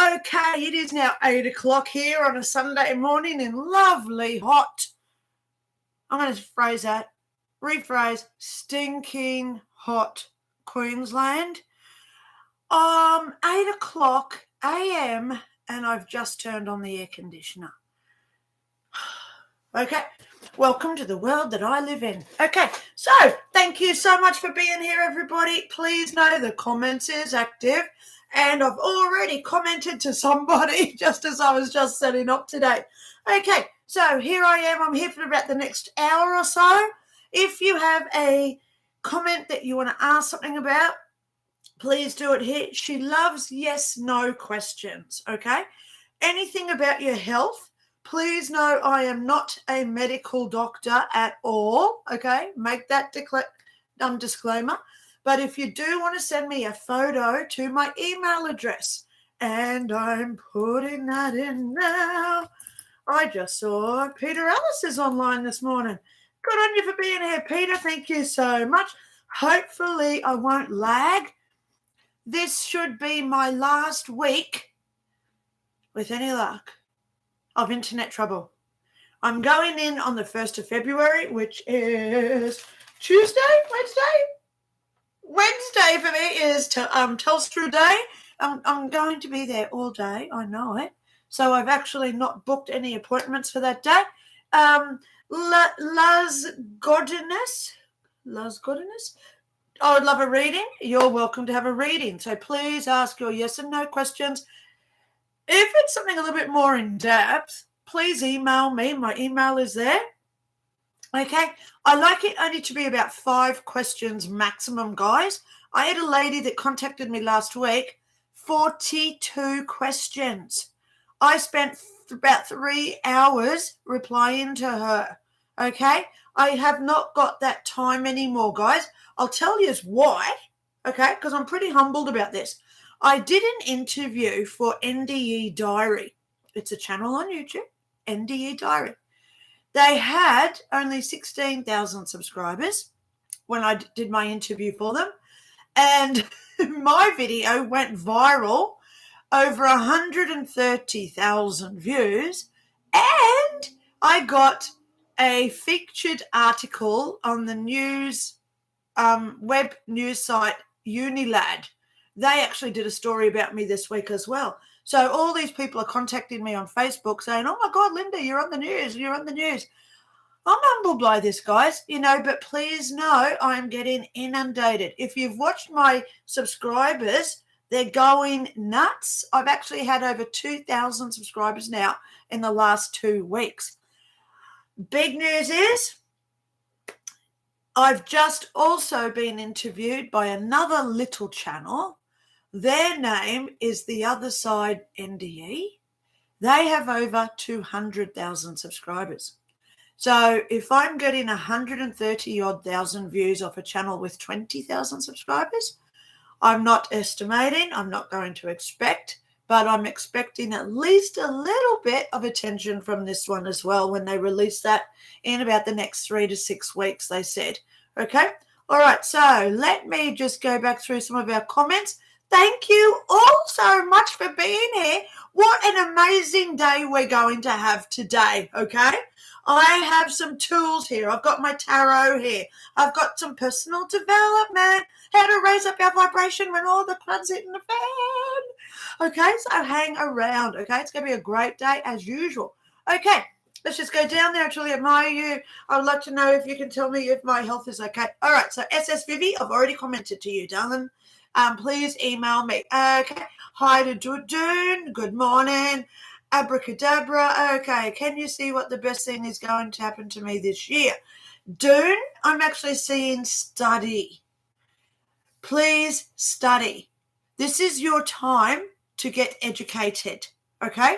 Okay, it is now 8 o'clock here on a Sunday morning in lovely hot, I'm going to rephrase, stinking hot Queensland. 8 o'clock a.m. and I've just turned on the air conditioner. Okay, welcome to the world that I live in. Okay, so thank you so much for being here, everybody. Please know the comments is active. And I've already commented to somebody just as I was just setting up today. Okay, so here I am. I'm here for about the next hour or so. If you have a comment that you want to ask something about, please do it here. She loves yes, no questions, okay? Anything about your health, please know I am not a medical doctor at all, okay? Make that disclaimer. But if you do want to send me a photo to my email address, and I'm putting that in now. I just saw Peter Ellis is online this morning. Good on you for being here, Peter. Thank you so much. Hopefully I won't lag. This should be my last week, with any luck, of internet trouble. I'm going in on the 1st of February, which is Wednesday for me is Telstra Day. I'm going to be there all day. I know it. So I've actually not booked any appointments for that day. Las Godiness. I would love a reading. You're welcome to have a reading. So please ask your yes and no questions. If it's something a little bit more in depth, please email me. My email is there. Okay, I like it only to be about 5 questions maximum, guys. I had a lady that contacted me last week, 42 questions. I spent about 3 hours replying to her, okay? I have not got that time anymore, guys. I'll tell you why, okay, because I'm pretty humbled about this. I did an interview for NDE Diary. It's a channel on YouTube, NDE Diary. They had only 16,000 subscribers when I did my interview for them. And my video went viral, over 130,000 views. And I got a featured article on the news, web news site Unilad. They actually did a story about me this week as well. So all these people are contacting me on Facebook saying, oh, my God, Lynda, you're on the news. I'm humbled by this, guys, but please know I'm getting inundated. If you've watched my subscribers, they're going nuts. I've actually had over 2,000 subscribers now in the last 2 weeks. Big news is I've just also been interviewed by another little channel. Their name is The Other Side NDE. They have over 200,000 subscribers. So if I'm getting 130-odd thousand views off a channel with 20,000 subscribers, I'm not estimating, I'm not going to expect, but I'm expecting at least a little bit of attention from this one as well when they release that in about the next 3 to 6 weeks, they said. Okay? All right, so let me just go back through some of our comments. Thank you all so much for being here. What an amazing day we're going to have today, okay? I have some tools here. I've got my tarot here. I've got some personal development, how to raise up our vibration when all the crud's hitting the fan. Okay, so hang around, okay? It's going to be a great day as usual. Okay, let's just go down there. I truly admire you. I would like to know if you can tell me if my health is okay. All right, so SS Vivi, I've already commented to you, darling. Please email me. Okay. Hi to Dune. Good morning. Abracadabra. Okay. Can you see what the best thing is going to happen to me this year? Dune, I'm actually seeing study. Please study. This is your time to get educated. Okay.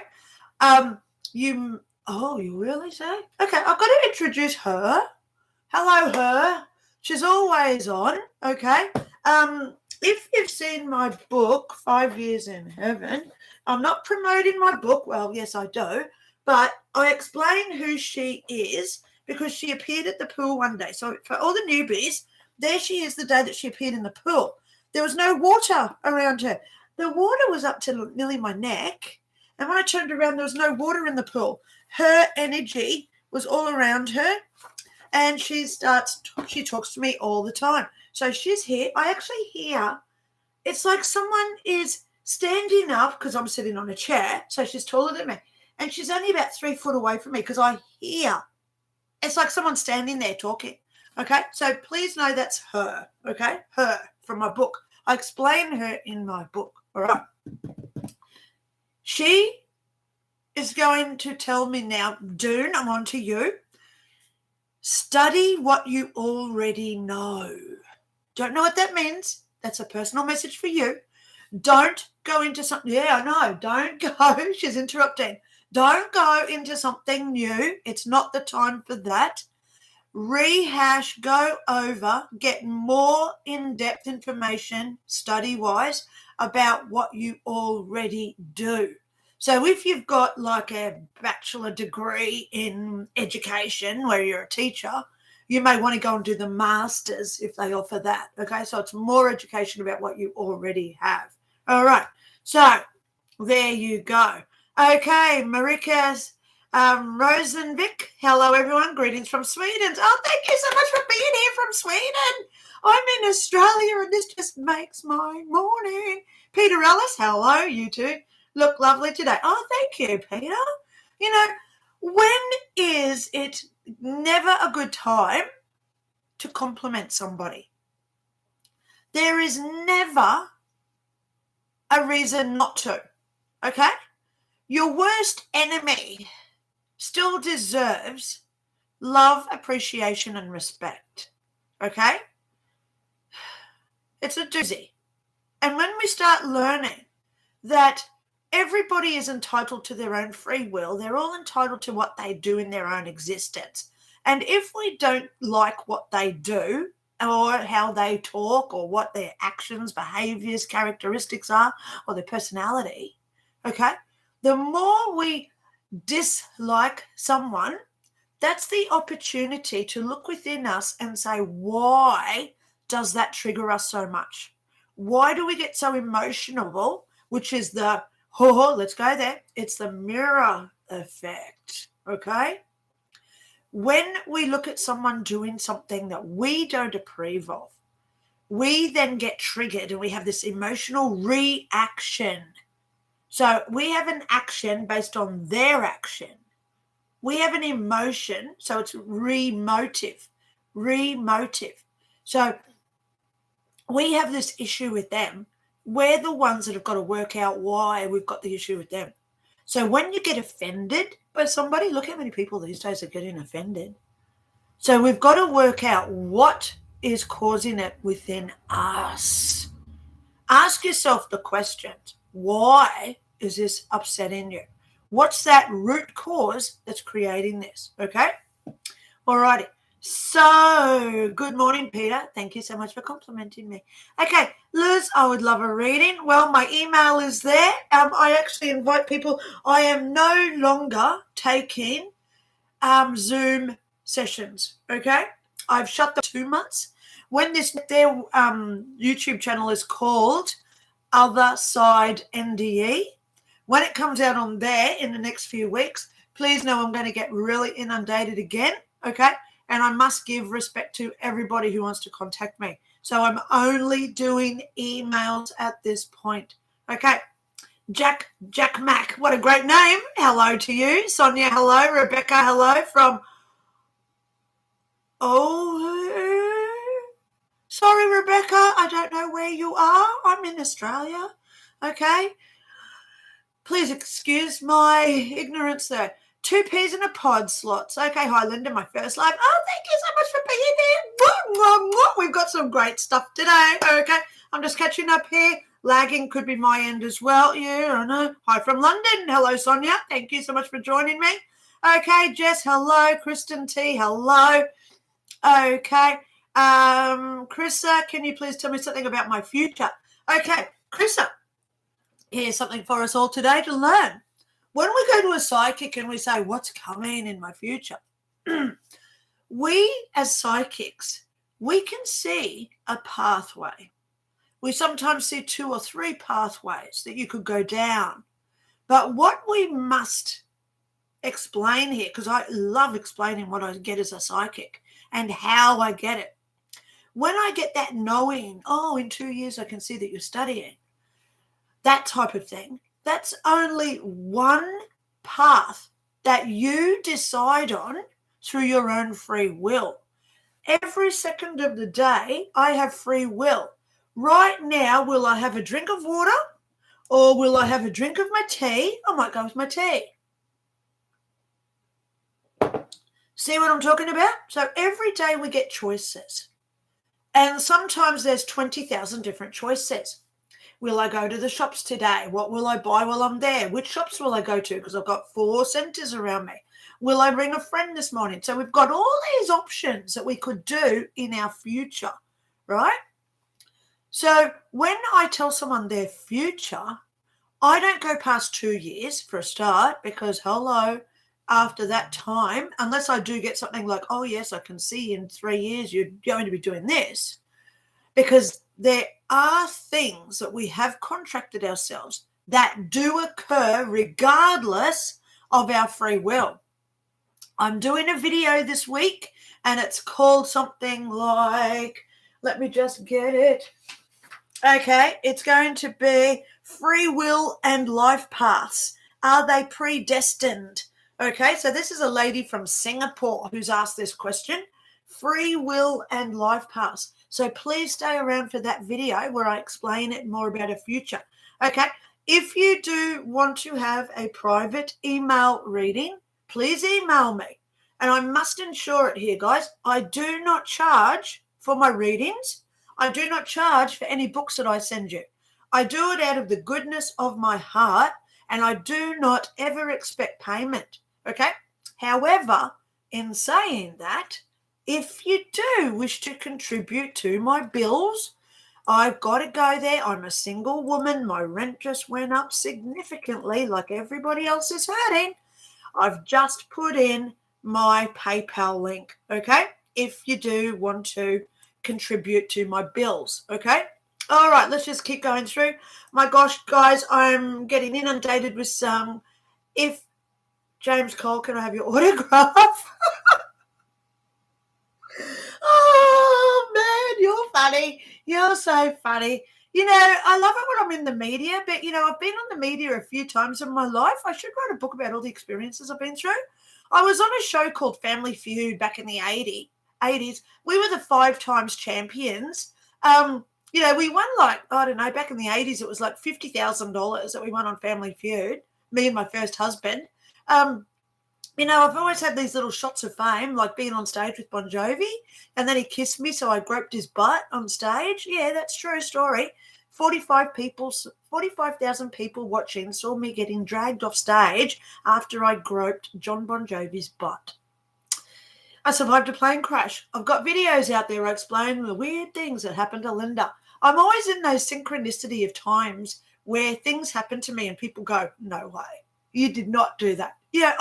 You really say? Okay. I've got to introduce her. Hello, her. She's always on. Okay. If you've seen my book, 5 Years in Heaven, I'm not promoting my book. Well, yes, I do. But I explain who she is because she appeared at the pool one day. So for all the newbies, there she is the day that she appeared in the pool. There was no water around her. the water was up to nearly my neck. And when I turned around, there was no water in the pool. Her energy was all around her. And she talks to me all the time. So she's here. I actually hear, it's like someone is standing up because I'm sitting on a chair. So she's taller than me. And she's only about 3 foot away from me because I hear. It's like someone standing there talking. Okay. So please know that's her. Okay. Her from my book. I explain her in my book. All right. She is going to tell me now, Dune, I'm on to you. Study what you already know. Don't know what that means. That's a personal message for you. Don't go into something. Yeah, I know. Don't go. She's interrupting. Don't go into something new. It's not the time for that. Rehash, go over, get more in-depth information, study-wise, about what you already do. So if you've got like a bachelor degree in education where you're a teacher, you may want to go and do the masters if they offer that. Okay, so it's more education about what you already have. All right, so there you go. Okay, Marika's Rosenvik. Hello, everyone. Greetings from Sweden. Oh, thank you so much for being here from Sweden. I'm in Australia, and this just makes my morning. Peter Ellis, hello, you two. Look lovely today. Oh, thank you, Peter. You know, when is it never a good time to compliment somebody? There is never a reason not to, okay? Your worst enemy still deserves love, appreciation, and respect, okay? It's a doozy. And when we start learning that everybody is entitled to their own free will, they're all entitled to what they do in their own existence. And if we don't like what they do or how they talk or what their actions, behaviors, characteristics are or their personality, okay, the more we dislike someone, that's the opportunity to look within us and say, why does that trigger us so much? Why do we get so emotional? Which is the, let's go there. It's the mirror effect, okay? When we look at someone doing something that we don't approve of, we then get triggered and we have this emotional reaction. So we have an action based on their action. We have an emotion, so it's remotive. So we have this issue with them. We're the ones that have got to work out why we've got the issue with them. So when you get offended by somebody, look how many people these days are getting offended. So we've got to work out what is causing it within us. Ask yourself the questions. Why is this upsetting you? What's that root cause that's creating this? Okay? All righty. So, good morning, Peter. Thank you so much for complimenting me. Okay, Liz, I would love a reading. Well, my email is there. I actually invite people. I am no longer taking Zoom sessions, okay? I've shut them 2 months. When their YouTube channel is called Other Side NDE. When it comes out on there in the next few weeks, please know I'm going to get really inundated again, okay? And I must give respect to everybody who wants to contact me. So I'm only doing emails at this point, okay? Jack Mack, what a great name. Hello to you. Sonia, hello. Rebecca, hello from... Sorry, Rebecca, I don't know where you are. I'm in Australia, okay? Please excuse my ignorance there. 2 peas in a pod slots. Okay, hi, Lynda, my first live. Oh, thank you so much for being here. We've got some great stuff today, okay? I'm just catching up here. Lagging could be my end as well. Yeah, I know. Hi from London. Hello, Sonia. Thank you so much for joining me. Okay, Jess, hello. Kristen T, hello. Okay. Chrissa, can you please tell me something about my future? Okay, Chrissa, here's something for us all today to learn. When we go to a psychic and we say, what's coming in my future? We, as psychics, we can see a pathway. We sometimes see 2 or 3 pathways that you could go down. But what we must explain here, because I love explaining what I get as a psychic and how I get it. When I get that knowing, oh, in 2 years I can see that you're studying, that type of thing, that's only one path that you decide on through your own free will. Every second of the day, I have free will. Right now, will I have a drink of water or will I have a drink of my tea? I might go with my tea. See what I'm talking about? So every day we get choices. And sometimes there's 20,000 different choices. Will I go to the shops today? What will I buy while I'm there? Which shops will I go to? Because I've got 4 centres around me. Will I bring a friend this morning? So we've got all these options that we could do in our future, right? So when I tell someone their future, I don't go past 2 years for a start because, hello, after that time, unless I do get something like, oh, yes, I can see in 3 years you're going to be doing this, because there are things that we have contracted ourselves that do occur regardless of our free will. I'm doing a video this week and it's called something like, let me just get it. Okay, it's going to be free will and life paths. Are they predestined? Okay, so this is a lady from Singapore who's asked this question, free will and life paths. So please stay around for that video where I explain it more about her future. Okay, if you do want to have a private email reading, please email me. And I must ensure it here, guys. I do not charge for my readings. I do not charge for any books that I send you. I do it out of the goodness of my heart, and I do not ever expect payment. Okay? However, in saying that, if you do wish to contribute to my bills, I've got to go there. I'm a single woman. My rent just went up significantly, like everybody else is hurting. I've just put in my PayPal link, okay, if you do want to contribute to my bills, okay? All right, let's just keep going through. My gosh, guys, I'm getting inundated with some. If James Cole, can I have your autograph? Oh, man, you're funny. You're so funny. You know, I love it when I'm in the media, but, you know, I've been on the media a few times in my life. I should write a book about all the experiences I've been through. I was on a show called Family Feud back in the 80s. We were the 5 times champions. You know, we won like, I don't know, back in the 80s, it was like $50,000 that we won on Family Feud, me and my first husband. You know, I've always had these little shots of fame, like being on stage with Bon Jovi, and then he kissed me, so I groped his butt on stage. Yeah, that's true story. 45,000 people watching saw me getting dragged off stage after I groped John Bon Jovi's butt. I survived a plane crash. I've got videos out there explaining the weird things that happened to Lynda. I'm always in those synchronicity of times where things happen to me and people go, no way, you did not do that. Yeah,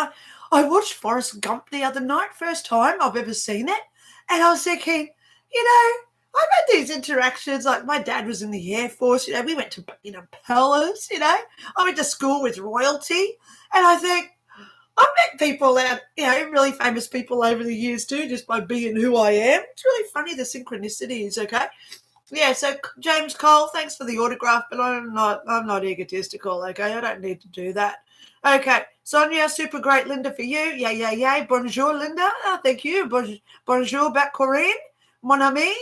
I watched Forrest Gump the other night, first time I've ever seen it, and I was thinking, you know, I've had these interactions, like my dad was in the Air Force, you know, we went to, you know, palace, you know, I went to school with royalty, and I think, I've met people out, you know, really famous people over the years too, just by being who I am. It's really funny, the synchronicities, okay? Yeah, so James Cole, thanks for the autograph, but I'm not egotistical, okay? I don't need to do that. Okay, Sonia, super great, Lynda, for you. Yay. Bonjour, Lynda. Oh, thank you. Bonjour, back Corinne. Mon ami.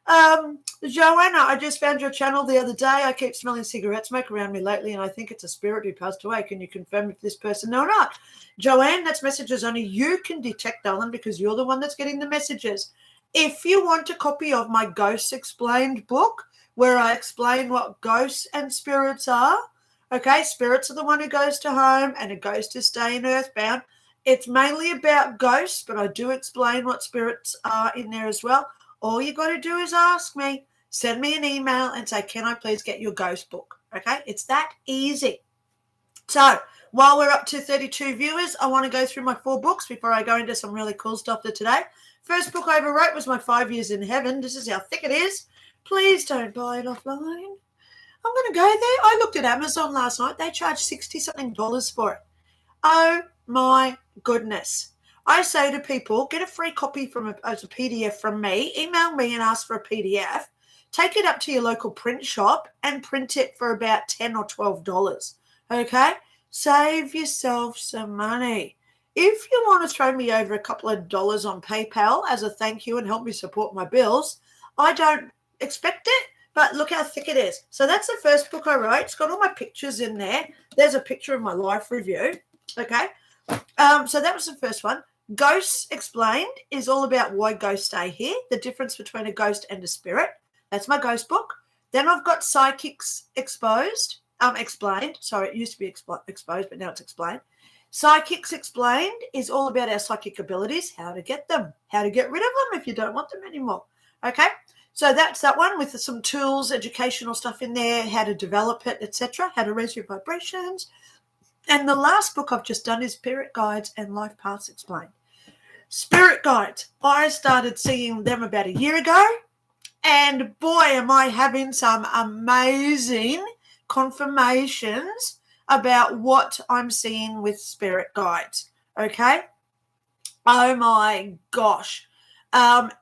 Joanna, I just found your channel the other day. I keep smelling cigarette smoke around me lately, and I think it's a spirit who passed away. Can you confirm if this person know or not? Joanne, that's messages only you can detect, darling, because you're the one that's getting the messages. If you want a copy of my Ghosts Explained book, where I explain what ghosts and spirits are, okay, spirits are the one who goes to home and a ghost is staying earthbound. It's mainly about ghosts, but I do explain what spirits are in there as well. All you got to do is ask me, send me an email and say, can I please get your ghost book? Okay, it's that easy. So while we're up to 32 viewers, I want to go through my 4 books before I go into some really cool stuff for today. First book I ever wrote was my 5 Years in Heaven. This is how thick it is. Please don't buy it offline. I'm going to go there. I looked at Amazon last night. They charge $60-something for it. Oh my goodness. I say to people, get a free copy as a PDF from me, email me and ask for a PDF, take it up to your local print shop and print it for about $10 or $12. Okay? Save yourself some money. If you want to throw me over a couple of dollars on PayPal as a thank you and help me support my bills, I don't expect it, but look how thick it is. So that's the first book I wrote. It's got all my pictures in there. There's a picture of my life review. Okay. So that was the first one. Ghosts Explained is all about why ghosts stay here, the difference between a ghost and a spirit. That's my ghost book. Then I've got Psychics Explained. Sorry, it used to be exposed, but now it's explained. Psychics Explained is all about our psychic abilities, how to get them, how to get rid of them if you don't want them anymore. Okay. So that's that one with some tools, educational stuff in there, how to develop it, etc., how to raise your vibrations. And the last book I've just done is Spirit Guides and Life Paths Explained. Spirit Guides, I started seeing them about a year ago, and boy, am I having some amazing confirmations about what I'm seeing with Spirit Guides, okay? Oh my gosh.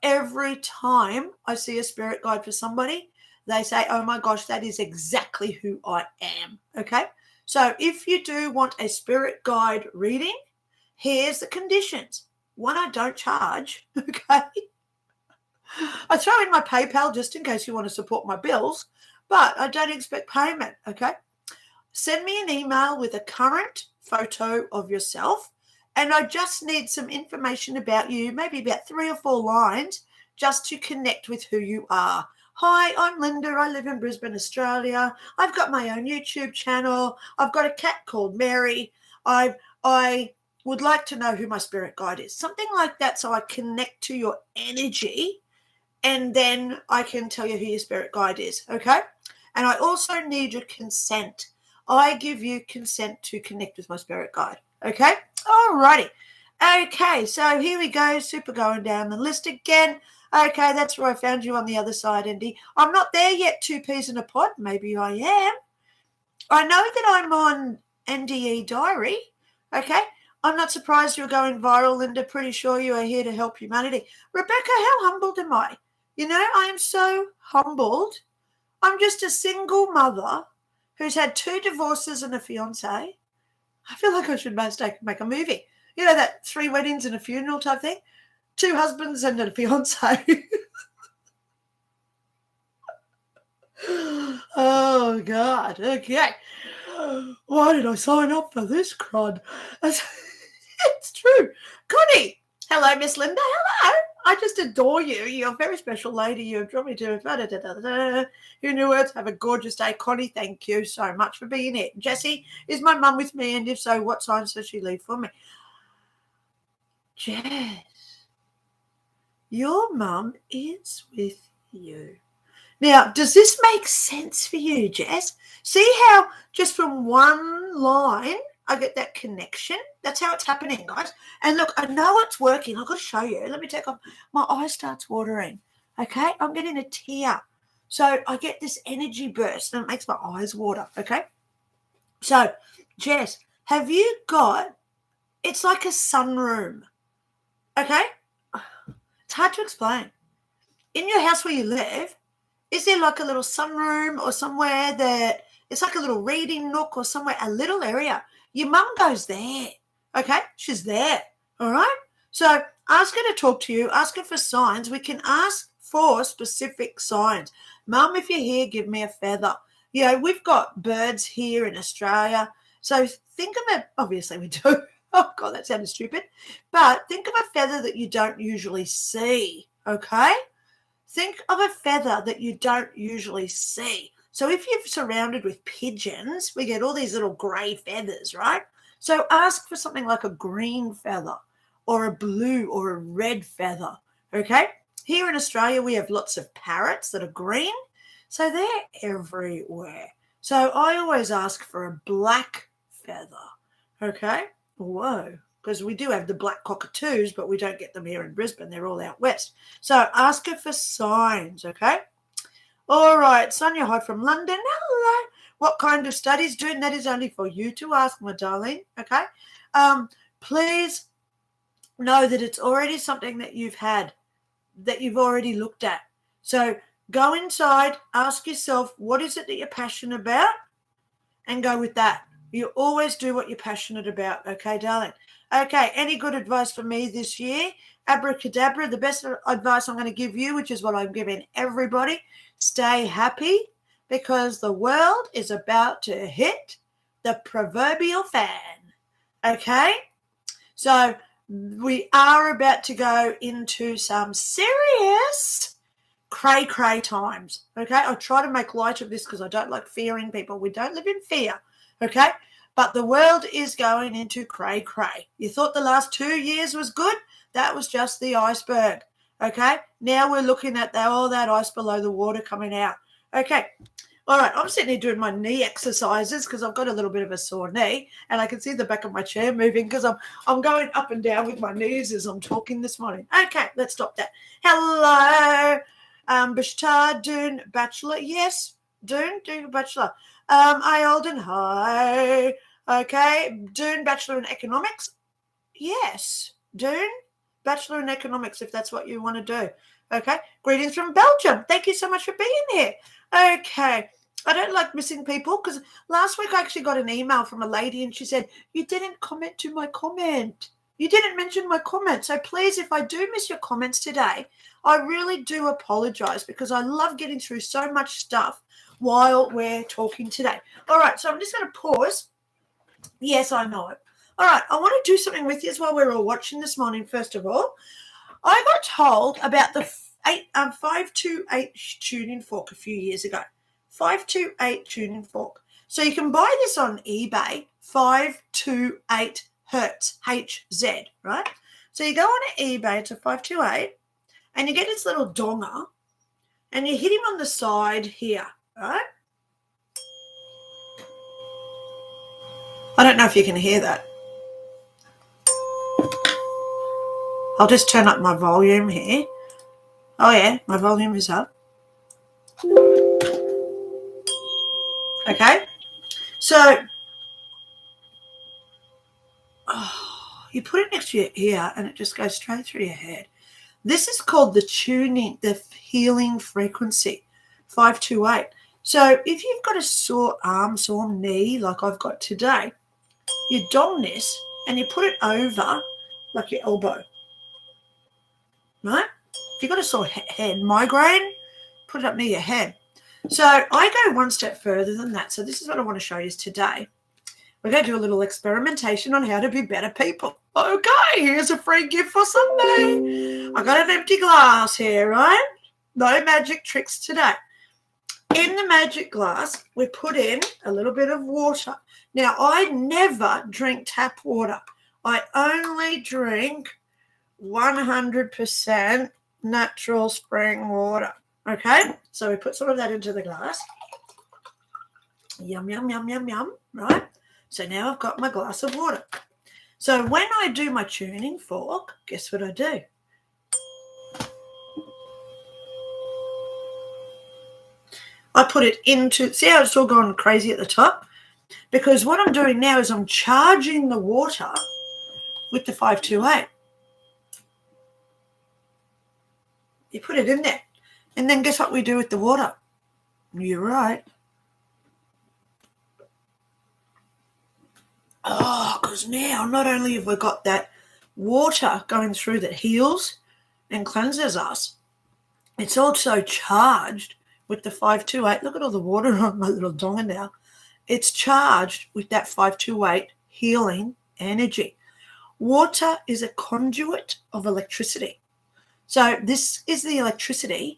Every time I see a spirit guide for somebody, they say, oh my gosh, that is exactly who I am, okay? So if you do want a spirit guide reading, here's the conditions. One, I don't charge, okay? I throw in my PayPal just in case you want to support my bills, but I don't expect payment, okay? Send me an email with a current photo of yourself, and I just need some information about you, maybe about 3 or 4 lines, just to connect with who you are. Hi, I'm Lynda. I live in Brisbane, Australia. I've got my own YouTube channel. I've got a cat called Mary. I would like to know who my spirit guide is. Something like that, so I connect to your energy, and then I can tell you who your spirit guide is, okay? And I also need your consent. I give you consent to connect with my spirit guide, okay? All righty. Okay, so here we go. Super going down the list again. Okay, that's where I found you on the other side, Indy. I'm not there yet, 2 peas in a pod. Maybe I am. I know that I'm on NDE Diary. Okay, I'm not surprised you're going viral, Lynda. Pretty sure you are here to help humanity. Rebecca, how humbled am I? You know, I am so humbled. I'm just a single mother who's had 2 divorces and a fiance. I feel like I should make a movie. You know, that 3 weddings and a funeral type thing? 2 husbands and a fiance. Oh, God. Okay. Why did I sign up for this crud? It's true. Connie. Hello, Miss Lynda. Hello. I just adore you. You're a very special lady. You've drawn me to Who knew it? Have a gorgeous day. Connie, thank you so much for being here. Jessie, is my mum with me? And if so, what signs does she leave for me? Jess, your mum is with you. Now, does this make sense for you, Jess? See how just from one line I get that connection? That's how it's happening, guys. And look, I know it's working. I've got to show you. Let me take off. My eye starts watering. Okay? I'm getting a tear. So I get this energy burst and it makes my eyes water. Okay? So, Jess, have you got, it's like a sunroom. Okay? It's hard to explain. In your house where you live, is there like a little sunroom or somewhere that it's like a little reading nook or somewhere, a little area? Your mum goes there, okay? She's there, all right? So ask her to talk to you. Ask her for signs. We can ask for specific signs. Mum, if you're here, give me a feather. You know, we've got birds here in Australia. So think of it. Obviously, we do. Oh, God, that sounded stupid. But think of a feather that you don't usually see, okay? Think of a feather that you don't usually see. So if you're surrounded with pigeons, we get all these little grey feathers, right? So ask for something like a green feather or a blue or a red feather, okay? Here in Australia, we have lots of parrots that are green, so they're everywhere. So I always ask for a black feather, okay? Whoa. Because we do have the black cockatoos, but we don't get them here in Brisbane. They're all out west. So ask her for signs, okay? All right, Sonia, hi from London. Hello. What kind of studies doing? That is only for you to ask, my darling. Okay. Please know that it's already something that you've had, that you've already looked at. So go inside, ask yourself, what is it that you're passionate about? And go with that. You always do what you're passionate about. Okay, darling. Okay, any good advice for me this year? Abracadabra, the best advice I'm going to give you, which is what I'm giving everybody, stay happy because the world is about to hit the proverbial fan. Okay? So we are about to go into some serious cray times. Okay? I try to make light of this because I don't like fearing people. We don't live in fear. Okay? But the world is going into cray. You thought the last 2 years was good? That was just the iceberg. Okay? Now we're looking at all that ice below the water coming out. Okay. All right, I'm sitting here doing my knee exercises because I've got a little bit of a sore knee and I can see the back of my chair moving because I'm going up and down with my knees as I'm talking this morning. Okay, let's stop that. Hello, Bashtar, Dune, Bachelor. Yes, Dune Bachelor. Alden, hi. Okay, Dune, Bachelor in Economics. Yes, Dune, Bachelor in Economics, if that's what you want to do. Okay, greetings from Belgium. Thank you so much for being here. Okay, I don't like missing people because last week I actually got an email from a lady and she said, you didn't comment to my comment. You didn't mention my comment. So please, if I do miss your comments today, I really do apologize because I love getting through so much stuff while we're talking today. All right, so I'm just going to pause. Yes, I know it. All right, I want to do something with you while we're all watching this morning, first of all. I got told about the 528 tuning fork a few years ago. 528 tuning fork. So you can buy this on eBay, 528 hertz, HZ, right? So you go on eBay to 528 and you get this little donger and you hit him on the side here, right? I don't know if you can hear that. I'll just turn up my volume here. Oh, yeah, my volume is up. Okay, so you put it next to your ear and it just goes straight through your head. This is called the tuning, the healing frequency, 528. So if you've got a sore arm, sore knee like I've got today, you dong this and you put it over like your elbow, right? If you've got a sore head, migraine, put it up near your head. So I go one step further than that. So this is what I want to show you today. We're going to do a little experimentation on how to be better people. Okay, here's a free gift for Sunday. I got an empty glass here, right? No magic tricks today. In the magic glass, we put in a little bit of water. Now, I never drink tap water. I only drink 100% natural spring water. Okay, so we put some of that into the glass. Yum, yum, yum, yum, yum, right? So now I've got my glass of water. So when I do my tuning fork, guess what I do? I put it into, see how it's all gone crazy at the top? Because what I'm doing now is I'm charging the water with the 528. You put it in there. And then guess what we do with the water? You're right. Oh, because now not only have we got that water going through that heals and cleanses us, it's also charged with the 528. Look at all the water on my little donger now. It's charged with that 528 healing energy. Water is a conduit of electricity. So this is the electricity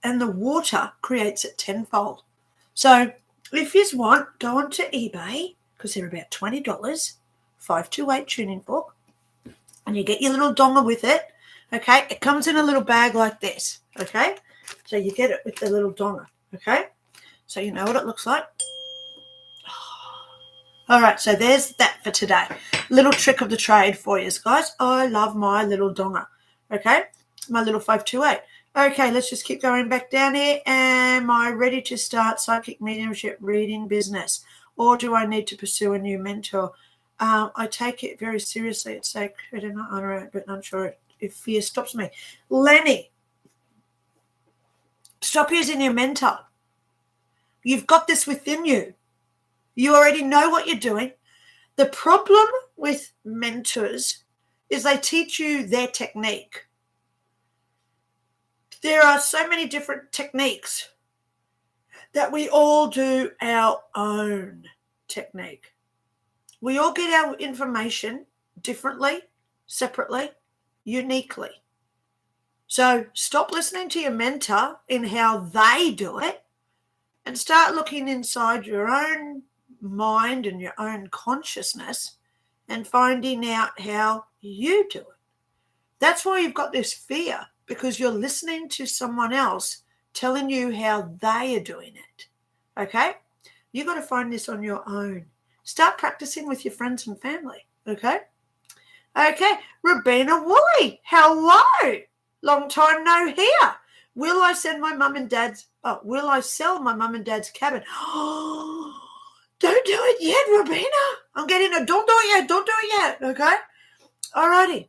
and the water creates it tenfold. So if you want, go onto eBay because they're about $20, 528 tuning fork, and you get your little donger with it. Okay, it comes in a little bag like this. Okay, so you get it with the little donger. Okay, so you know what it looks like. All right, so there's that for today. Little trick of the trade for you guys. I love my little donger. Okay, my little 528. Okay, let's just keep going back down here. Am I ready to start psychic mediumship reading business, or do I need to pursue a new mentor? I take it very seriously. It's sacred and honor, but I'm sure if fear stops me. Lenny, stop using your mentor. You've got this within you. You already know what you're doing. The problem with mentors is they teach you their technique. There are so many different techniques that we all do our own technique. We all get our information differently, separately, uniquely. So stop listening to your mentor in how they do it and start looking inside your own mind and your own consciousness and finding out how you do it. That's why you've got this fear, because you're listening to someone else telling you how they are doing it. Okay? You've got to find this on your own. Start practicing with your friends and family. Okay? Okay. Rabina Woolley, hello. Long time no hear. Will I sell my mum and dad's cabin? Don't do it yet, Rabina. I'm getting a don't do it yet. Okay? Alrighty.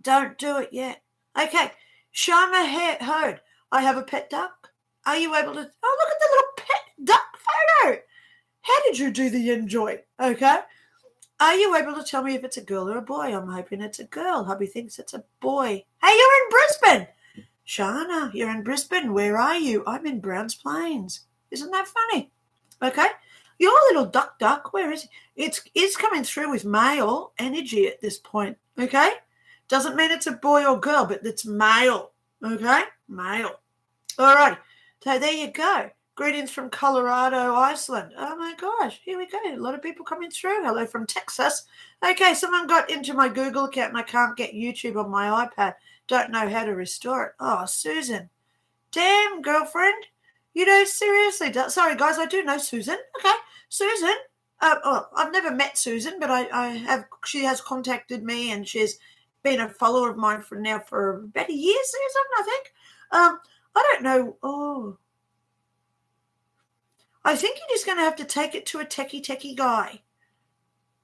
Don't do it yet. Okay. Shama Hode, I have a pet duck. Are you able to? Oh, look at the little pet duck photo. How did you do the enjoy? Okay. Are you able to tell me if it's a girl or a boy? I'm hoping it's a girl. Hubby thinks it's a boy. Hey, you're in Brisbane. Shana, you're in Brisbane. Where are you? I'm in Browns Plains. Isn't that funny? Okay. Your little duck, where is it? It's coming through with male energy at this point. Okay. Doesn't mean it's a boy or girl, but it's male. Okay? Male. All right. So there you go. Greetings from Colorado, Iceland. Oh, my gosh. Here we go. A lot of people coming through. Hello from Texas. Okay, someone got into my Google account and I can't get YouTube on my iPad. Don't know how to restore it. Oh, Susan. Damn, girlfriend. You know, seriously. Sorry, guys, I do know Susan. Okay, Susan. I've never met Susan, but I have. She has contacted me and she's been a follower of mine for about a year, Susan, I think. I don't know. Oh, I think you're just going to have to take it to a techie guy.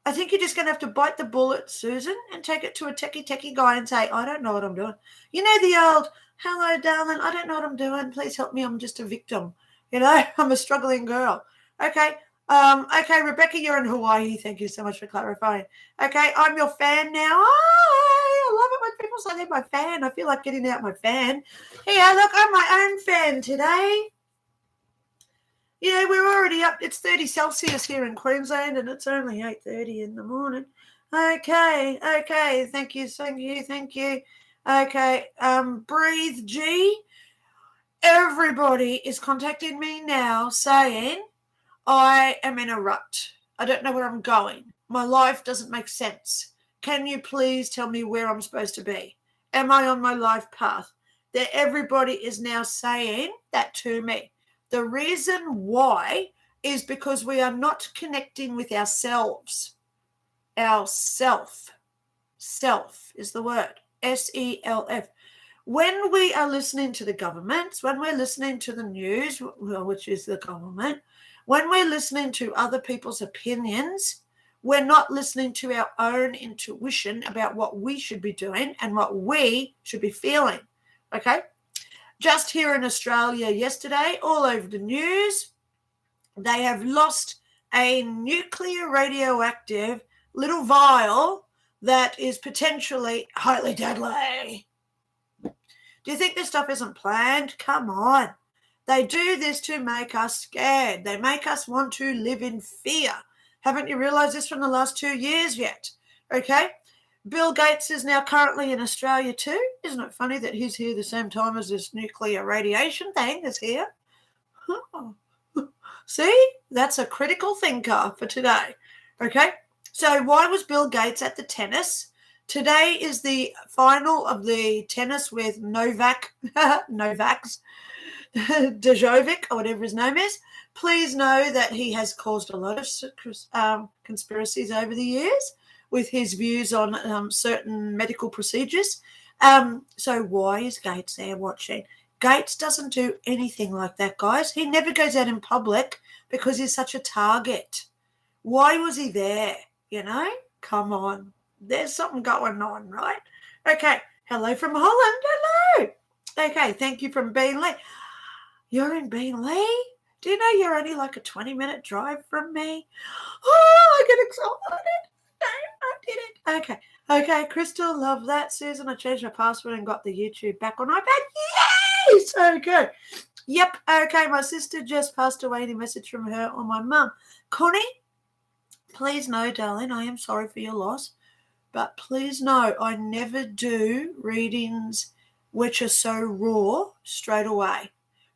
I think you're just going to have to bite the bullet, Susan, and take it to a techie guy and say, I don't know what I'm doing. You know the old, hello, darling, I don't know what I'm doing. Please help me. I'm just a victim. You know, I'm a struggling girl. Okay. Okay, Rebecca, you're in Hawaii. Thank you so much for clarifying. Okay, I'm your fan now. I love it when people say they're my fan. I feel like getting out my fan. Here, look, I'm my own fan today. You know, we're already up. It's 30 Celsius here in Queensland, and it's only 8:30 in the morning. Okay. Thank you. Okay, Breathe G. Everybody is contacting me now saying I am in a rut. I don't know where I'm going. My life doesn't make sense. Can you please tell me where I'm supposed to be? Am I on my life path? That everybody is now saying that to me. The reason why is because we are not connecting with ourselves. Self is the word. SELF. When we are listening to the governments, when we're listening to the news, which is the government, when we're listening to other people's opinions, we're not listening to our own intuition about what we should be doing and what we should be feeling. Okay? Just here in Australia yesterday, all over the news, they have lost a nuclear radioactive little vial that is potentially highly deadly. Do you think this stuff isn't planned? Come on. They do this to make us scared. They make us want to live in fear. Haven't you realized this from the last 2 years yet? Okay? Bill Gates is now currently in Australia too. Isn't it funny that he's here the same time as this nuclear radiation thing is here? Oh. See? That's a critical thinker for today. Okay? So why was Bill Gates at the tennis? Today is the final of the tennis with Novak Djokovic, or whatever his name is. Please know that he has caused a lot of conspiracies over the years with his views on certain medical procedures. So why is Gates there watching? Gates doesn't do anything like that, guys. He never goes out in public because he's such a target. Why was he there? You know? Come on. There's something going on, right? Okay. Hello from Holland. Hello. Okay. Thank you from Beanley. You're in Beanley? Do you know you're only like a 20-minute drive from me? Oh, I get excited. I did it. Okay. Okay, Crystal, love that. Susan, I changed my password and got the YouTube back on iPad. Yes! Okay. Yep. Okay, my sister just passed away. Any message from her or my mum? Connie, please know, darling, I am sorry for your loss. But please know, I never do readings which are so raw straight away.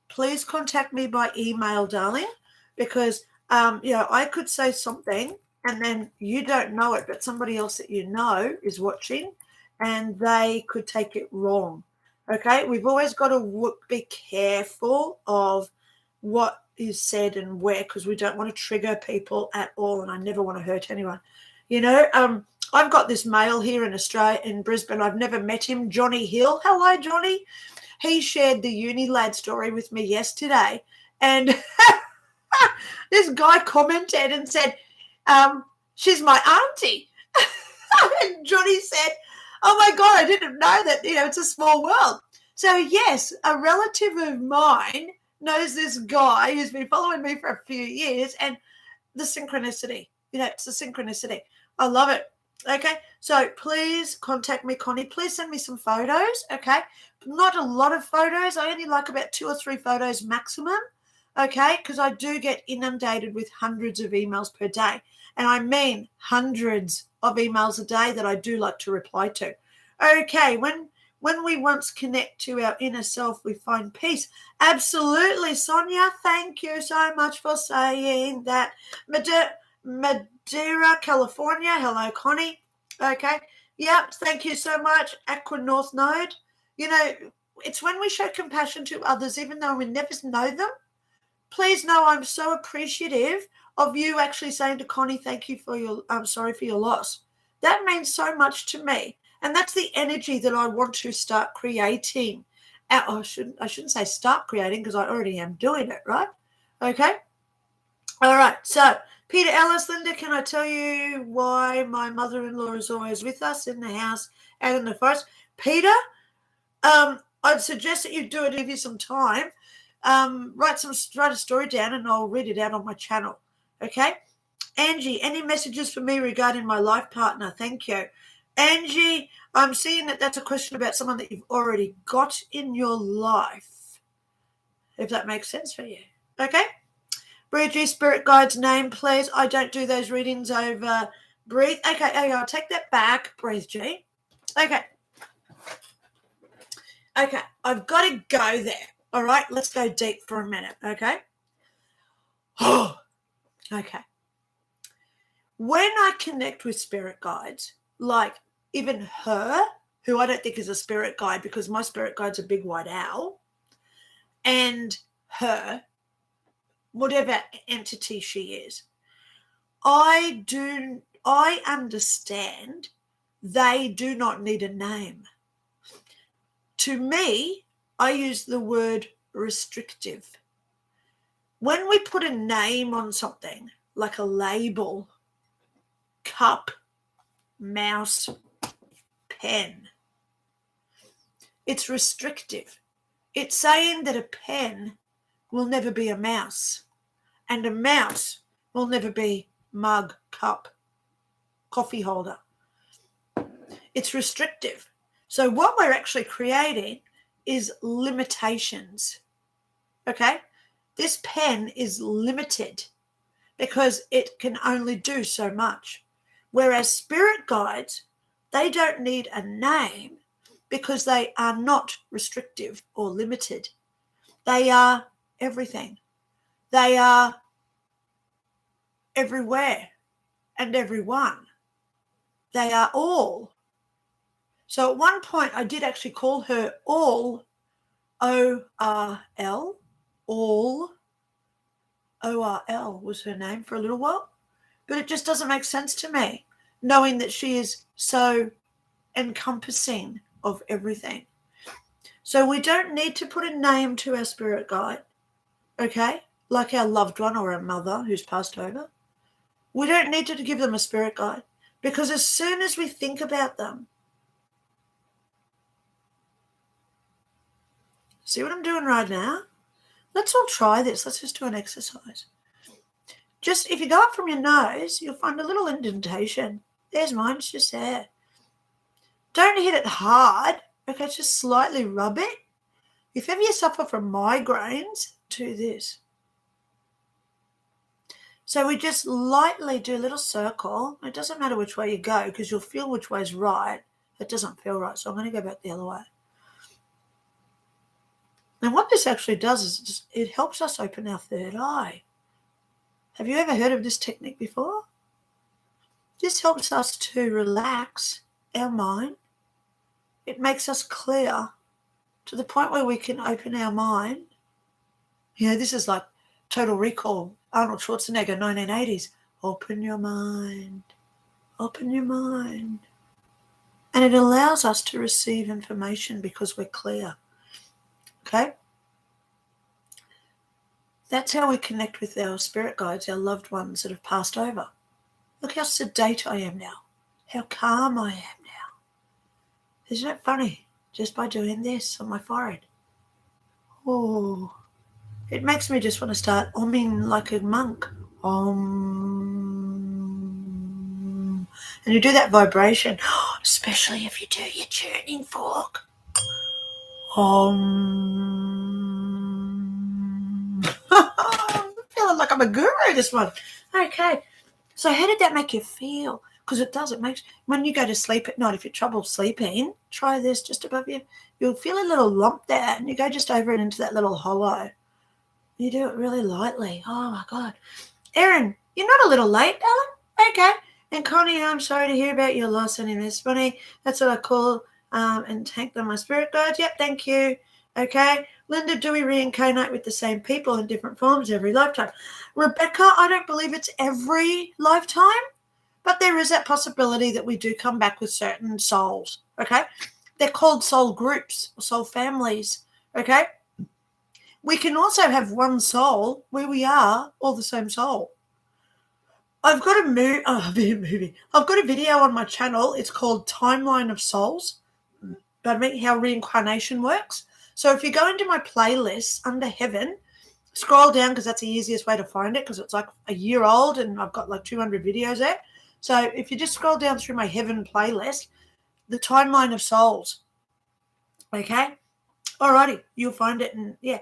Please contact me by email, darling, because I could say something and then you don't know it, but somebody else that you know is watching and they could take it wrong. Okay, we've always got to be careful of what is said and where, because we don't want to trigger people at all, and I never want to hurt anyone. I've got this male here in Australia, in Brisbane. I've never met him, Johnny Hill. Hello, Johnny. He shared the uni lad story with me yesterday, and this guy commented and said, she's my auntie. And Johnny said, oh my God, I didn't know that, it's a small world. So yes, a relative of mine knows this guy who's been following me for a few years, and the synchronicity, it's the synchronicity. I love it. Okay, so please contact me, Connie. Please send me some photos, okay? Not a lot of photos. I only like about 2 or 3 photos maximum, okay? Because I do get inundated with hundreds of emails per day. And I mean hundreds of emails a day that I do like to reply to. Okay, when we once connect to our inner self, we find peace. Absolutely, Sonia. Thank you so much for saying that. Madeira, California. Hello, Connie. Okay. Yep. Thank you so much. Aqua North Node. It's when we show compassion to others, even though we never know them. Please know I'm so appreciative of you actually saying to Connie, thank you I'm sorry for your loss. That means so much to me. And that's the energy that I want to start creating. I shouldn't say start creating, because I already am doing it, right? Okay. All right. So, Peter Ellis, Lynda, can I tell you why my mother-in-law is always with us in the house and in the forest? Peter, I'd suggest that you do it, give you some time. Write a story down and I'll read it out on my channel. Okay? Angie, any messages for me regarding my life partner? Thank you. Angie, I'm seeing that that's a question about someone that you've already got in your life, if that makes sense for you. Okay? Bridgie, spirit guide's name, please. I don't do those readings over breathe. Okay, I'll take that back. Breathe, G. Okay, I've got to go there. All right, let's go deep for a minute, okay? Oh, okay. When I connect with spirit guides, like even her, who I don't think is a spirit guide because my spirit guide's a big white owl, and her, whatever entity she is, I understand they do not need a name. To me, I use the word restrictive. When we put a name on something, like a label, cup, mouse, pen, it's restrictive. It's saying that a pen will never be a mouse, and a mouse will never be mug, cup, coffee holder. It's restrictive. So what we're actually creating is limitations. Okay? This pen is limited because it can only do so much. Whereas spirit guides, they don't need a name because they are not restrictive or limited. They are everything. They are everywhere and everyone. They are all. So at one point, I did actually call her All, O-R-L, All, O-R-L was her name for a little while. But it just doesn't make sense to me, knowing that she is so encompassing of everything. So we don't need to put a name to our spirit guide, okay? Like our loved one or our mother who's passed over. We don't need to give them a spirit guide, because as soon as we think about them, see what I'm doing right now? Let's all try this. Let's just do an exercise. Just if you go up from your nose, you'll find a little indentation. There's mine, it's just there. Don't hit it hard, okay? Just slightly rub it. If ever you suffer from migraines, do this. So we just lightly do a little circle. It doesn't matter which way you go, because you'll feel which way is right. It doesn't feel right, so I'm going to go back the other way. And what this actually does is it helps us open our third eye. Have you ever heard of this technique before? This helps us to relax our mind. It makes us clear to the point where we can open our mind. You know, this is like Total Recall, Arnold Schwarzenegger, 1980s. Open your mind. Open your mind. And it allows us to receive information because we're clear. Okay? That's how we connect with our spirit guides, our loved ones that have passed over. Look how sedate I am now. How calm I am now. Isn't it funny? Just by doing this on my forehead. Oh, it makes me just want to start umming like a monk. Om. And you do that vibration, especially if you do your tuning fork. Om. I'm feeling like I'm a guru this one. Okay. So how did that make you feel? Because it does. It makes, when you go to sleep at night, if you're trouble sleeping, try this just above you. You'll feel a little lump there, and you go just over it into that little hollow. You do it really lightly. Oh, my God. Erin, you're not a little late, darling? Okay. And Connie, I'm sorry to hear about your loss, and Miss Bunny. That's what I call and thank them, my spirit guides. Yep, thank you. Okay. Lynda, do we reincarnate with the same people in different forms every lifetime? Rebecca, I don't believe it's every lifetime, but there is that possibility that we do come back with certain souls. Okay. They're called soul groups or soul families. Okay. We can also have one soul where we are all the same soul. I've got a movie. I've got a video on my channel. It's called Timeline of Souls. Pardon me, how reincarnation works. So if you go into my playlist under Heaven, scroll down, because that's the easiest way to find it, because it's like a year old and I've got like 200 videos there. So if you just scroll down through my Heaven playlist, the Timeline of Souls. Okay. Alrighty, you'll find it. And yeah.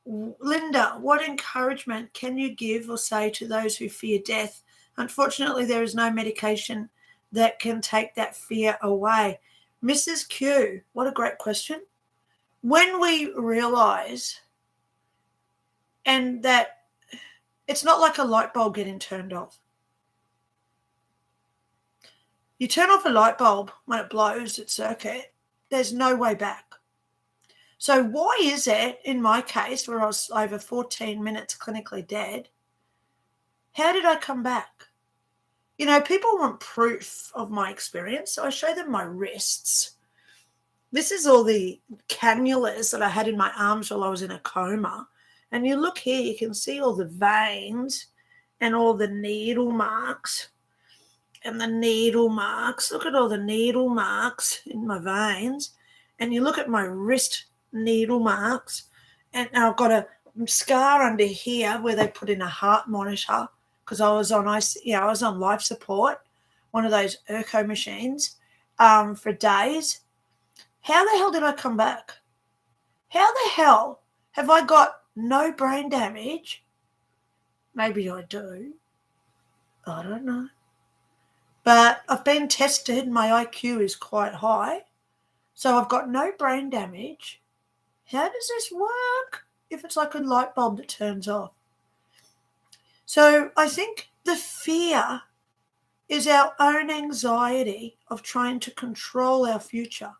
Lynda, what encouragement can you give or say to those who fear death? Unfortunately, there is no medication that can take that fear away. Mrs. Q, what a great question. When we realize, and that it's not like a light bulb getting turned off. You turn off a light bulb when it blows its circuit, there's no way back. So why is it, in my case, where I was over 14 minutes clinically dead, how did I come back? You know, people want proof of my experience, so I show them my wrists. This is all the cannulas that I had in my arms while I was in a coma. And you look here, you can see all the veins and all the needle marks. And the needle marks, look at all the needle marks in my veins. And you look at my wrist needle marks, and I've got a scar under here where they put in a heart monitor, because I was on life support, one of those Erco machines, for days. How the hell did I come back? How the hell have I got no brain damage? Maybe I do. I don't know. But I've been tested. My IQ is quite high. So I've got no brain damage. How does this work if it's like a light bulb that turns off? So I think the fear is our own anxiety of trying to control our future.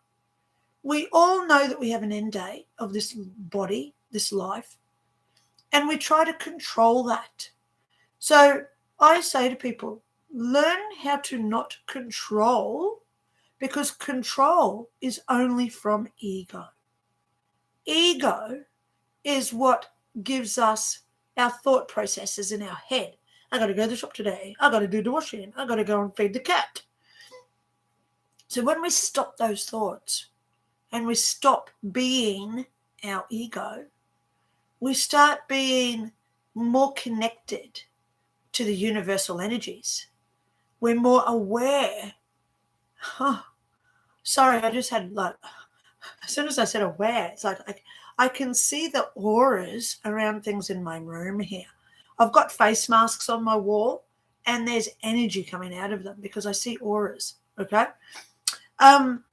We all know that we have an end date of this body, this life, and we try to control that. So I say to people, learn how to not control, because control is only from ego. Ego is what gives us our thought processes in our head. I got to go to the shop today. I got to do the washing. I got to go and feed the cat. So when we stop those thoughts and we stop being our ego, we start being more connected to the universal energies. We're more aware. Sorry, I just had as soon as I said aware, it's like I can see the auras around things in my room here. I've got face masks on my wall and there's energy coming out of them because I see auras, okay?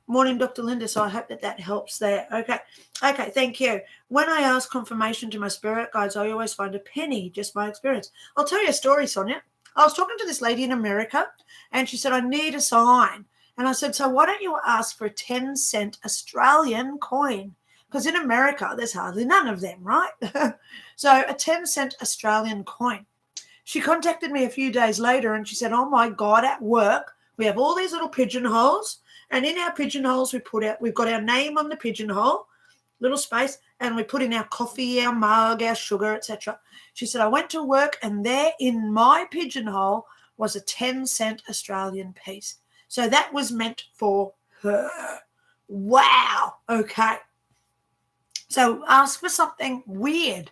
Morning, Dr. Lynda, so I hope that helps there. Okay, thank you. When I ask confirmation to my spirit guides, I always find a penny, just my experience. I'll tell you a story, Sonia. I was talking to this lady in America and she said, I need a sign. And I said, so why don't you ask for a 10-cent Australian coin? Because in America, there's hardly none of them, right? So a 10-cent Australian coin. She contacted me a few days later and she said, oh, my God, at work, we have all these little pigeonholes. And in our pigeonholes, we've got our name on the pigeonhole, little space, and we put in our coffee, our mug, our sugar, etc. She said, I went to work and there in my pigeonhole was a 10-cent Australian piece. So that was meant for her. Wow. Okay. So ask for something weird.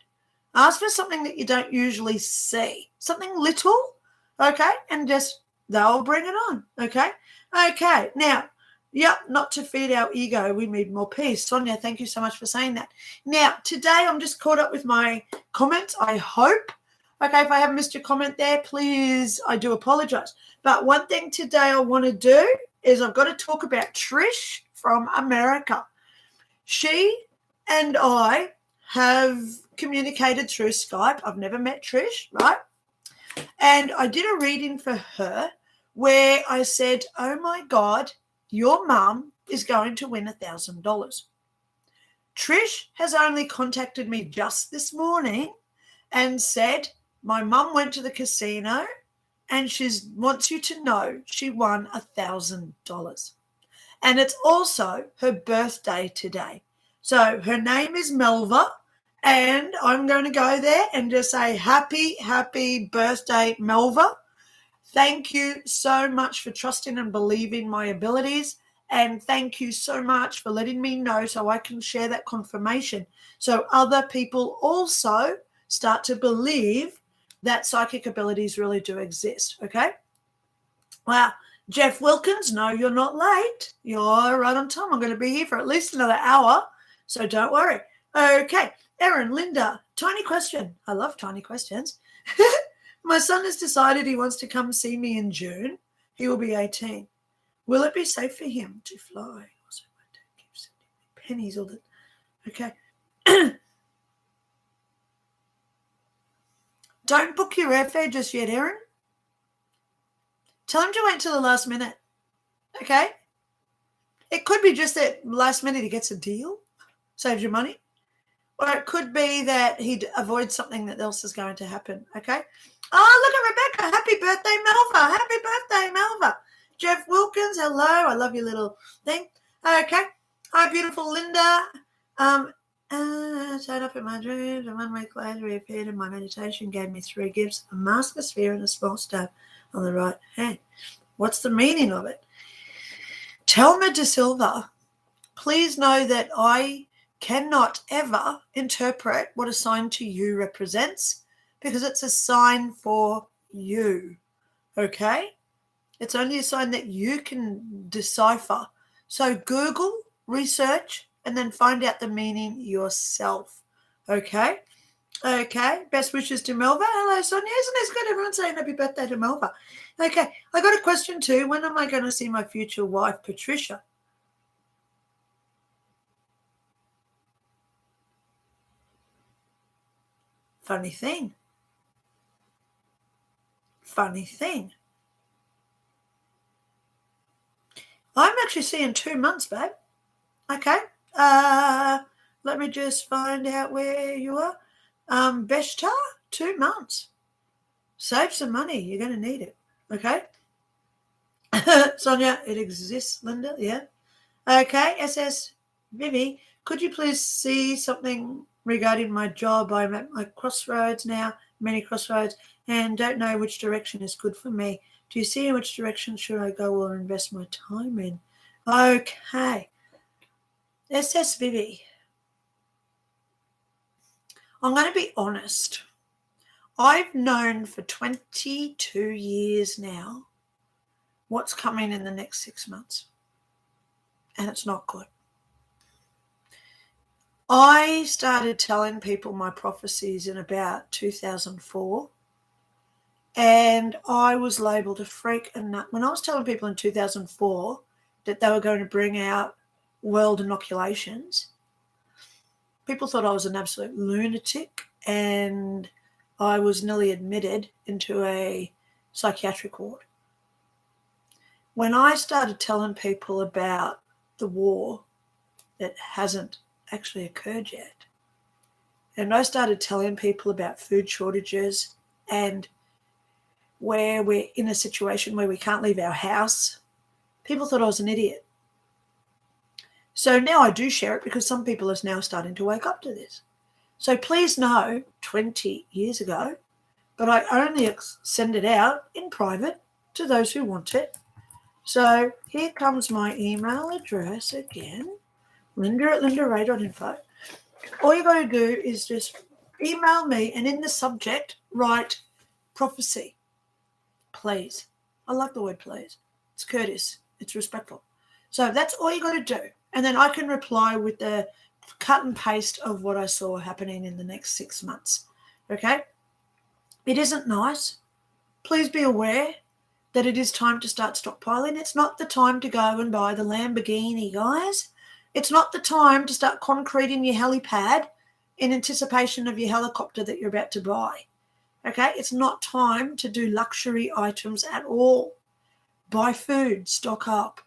Ask for something that you don't usually see. Something little, okay? And just they'll bring it on, okay? Okay. Now, not to feed our ego. We need more peace. Sonia, thank you so much for saying that. Now, today I'm just caught up with my comments, I hope. Okay, if I haven't missed your comment there, please, I do apologize. But one thing today I want to do is I've got to talk about Trish from America. She and I have communicated through Skype. I've never met Trish, right? And I did a reading for her where I said, oh my God, your mum is going to win $1,000. Trish has only contacted me just this morning and said, my mum went to the casino and she wants you to know she won $1,000. And it's also her birthday today. So her name is Melva, and I'm going to go there and just say happy birthday, Melva. Thank you so much for trusting and believing my abilities. And thank you so much for letting me know so I can share that confirmation so other people also start to believe that psychic abilities really do exist, okay? Wow. Jeff Wilkins, no, you're not late. You're right on time. I'm going to be here for at least another hour, so don't worry. Okay. Erin, Lynda, tiny question. I love tiny questions. My son has decided he wants to come see me in June. He will be 18. Will it be safe for him to fly? Also, my dad keeps sending me pennies all the. Okay. Don't book your airfare just yet, Erin. Tell him to wait till the last minute. Okay? It could be just that last minute he gets a deal, saves you money. Or it could be that he avoids something that else is going to happen. Okay? Oh, look at Rebecca. Happy birthday, Melva. Happy birthday, Melva. Jeff Wilkins, hello. I love your little thing. Okay. Hi, beautiful Lynda. Showed up in my dreams, and 1 week later reappeared in my meditation, gave me 3 gifts, a mask, a sphere, and a small stone on the right hand. What's the meaning of it? Telma De Silva, please know that I cannot ever interpret what a sign to you represents because it's a sign for you, okay? It's only a sign that you can decipher. So Google, research, and then find out the meaning yourself, okay? Okay, best wishes to Melva. Hello, Sonia. Isn't this good? Everyone's saying happy birthday to Melva. Okay, I got a question too. When am I going to see my future wife, Patricia? Funny thing. I'm actually seeing 2 months, babe. Okay. Let me just find out where you are. Beshtar, 2 months. Save some money. You're going to need it. Okay. Sonia, it exists, Lynda, yeah. Okay, SS Vivi, could you please see something regarding my job? I'm at my crossroads now, many crossroads, and don't know which direction is good for me. Do you see in which direction should I go or invest my time in? Okay. SS Vivi, I'm going to be honest. I've known for 22 years now what's coming in the next 6 months, and it's not good. I started telling people my prophecies in about 2004, and I was labelled a freak and nut. When I was telling people in 2004 that they were going to bring out world inoculations, people thought I was an absolute lunatic, and I was nearly admitted into a psychiatric ward. When I started telling people about the war that hasn't actually occurred yet, and I started telling people about food shortages and where we're in a situation where we can't leave our house, people thought I was an idiot. So now I do share it because some people are now starting to wake up to this. So please know, 20 years ago, but I only send it out in private to those who want it. So here comes my email address again, Lynda@lyndaray.info. All you got to do is just email me and in the subject write prophecy, please. I like the word please. It's courteous. It's respectful. So that's all you got to do. And then I can reply with the cut and paste of what I saw happening in the next 6 months. Okay? It isn't nice. Please be aware that it is time to start stockpiling. It's not the time to go and buy the Lamborghini, guys. It's not the time to start concreting your helipad in anticipation of your helicopter that you're about to buy. Okay? It's not time to do luxury items at all. Buy food, stock up,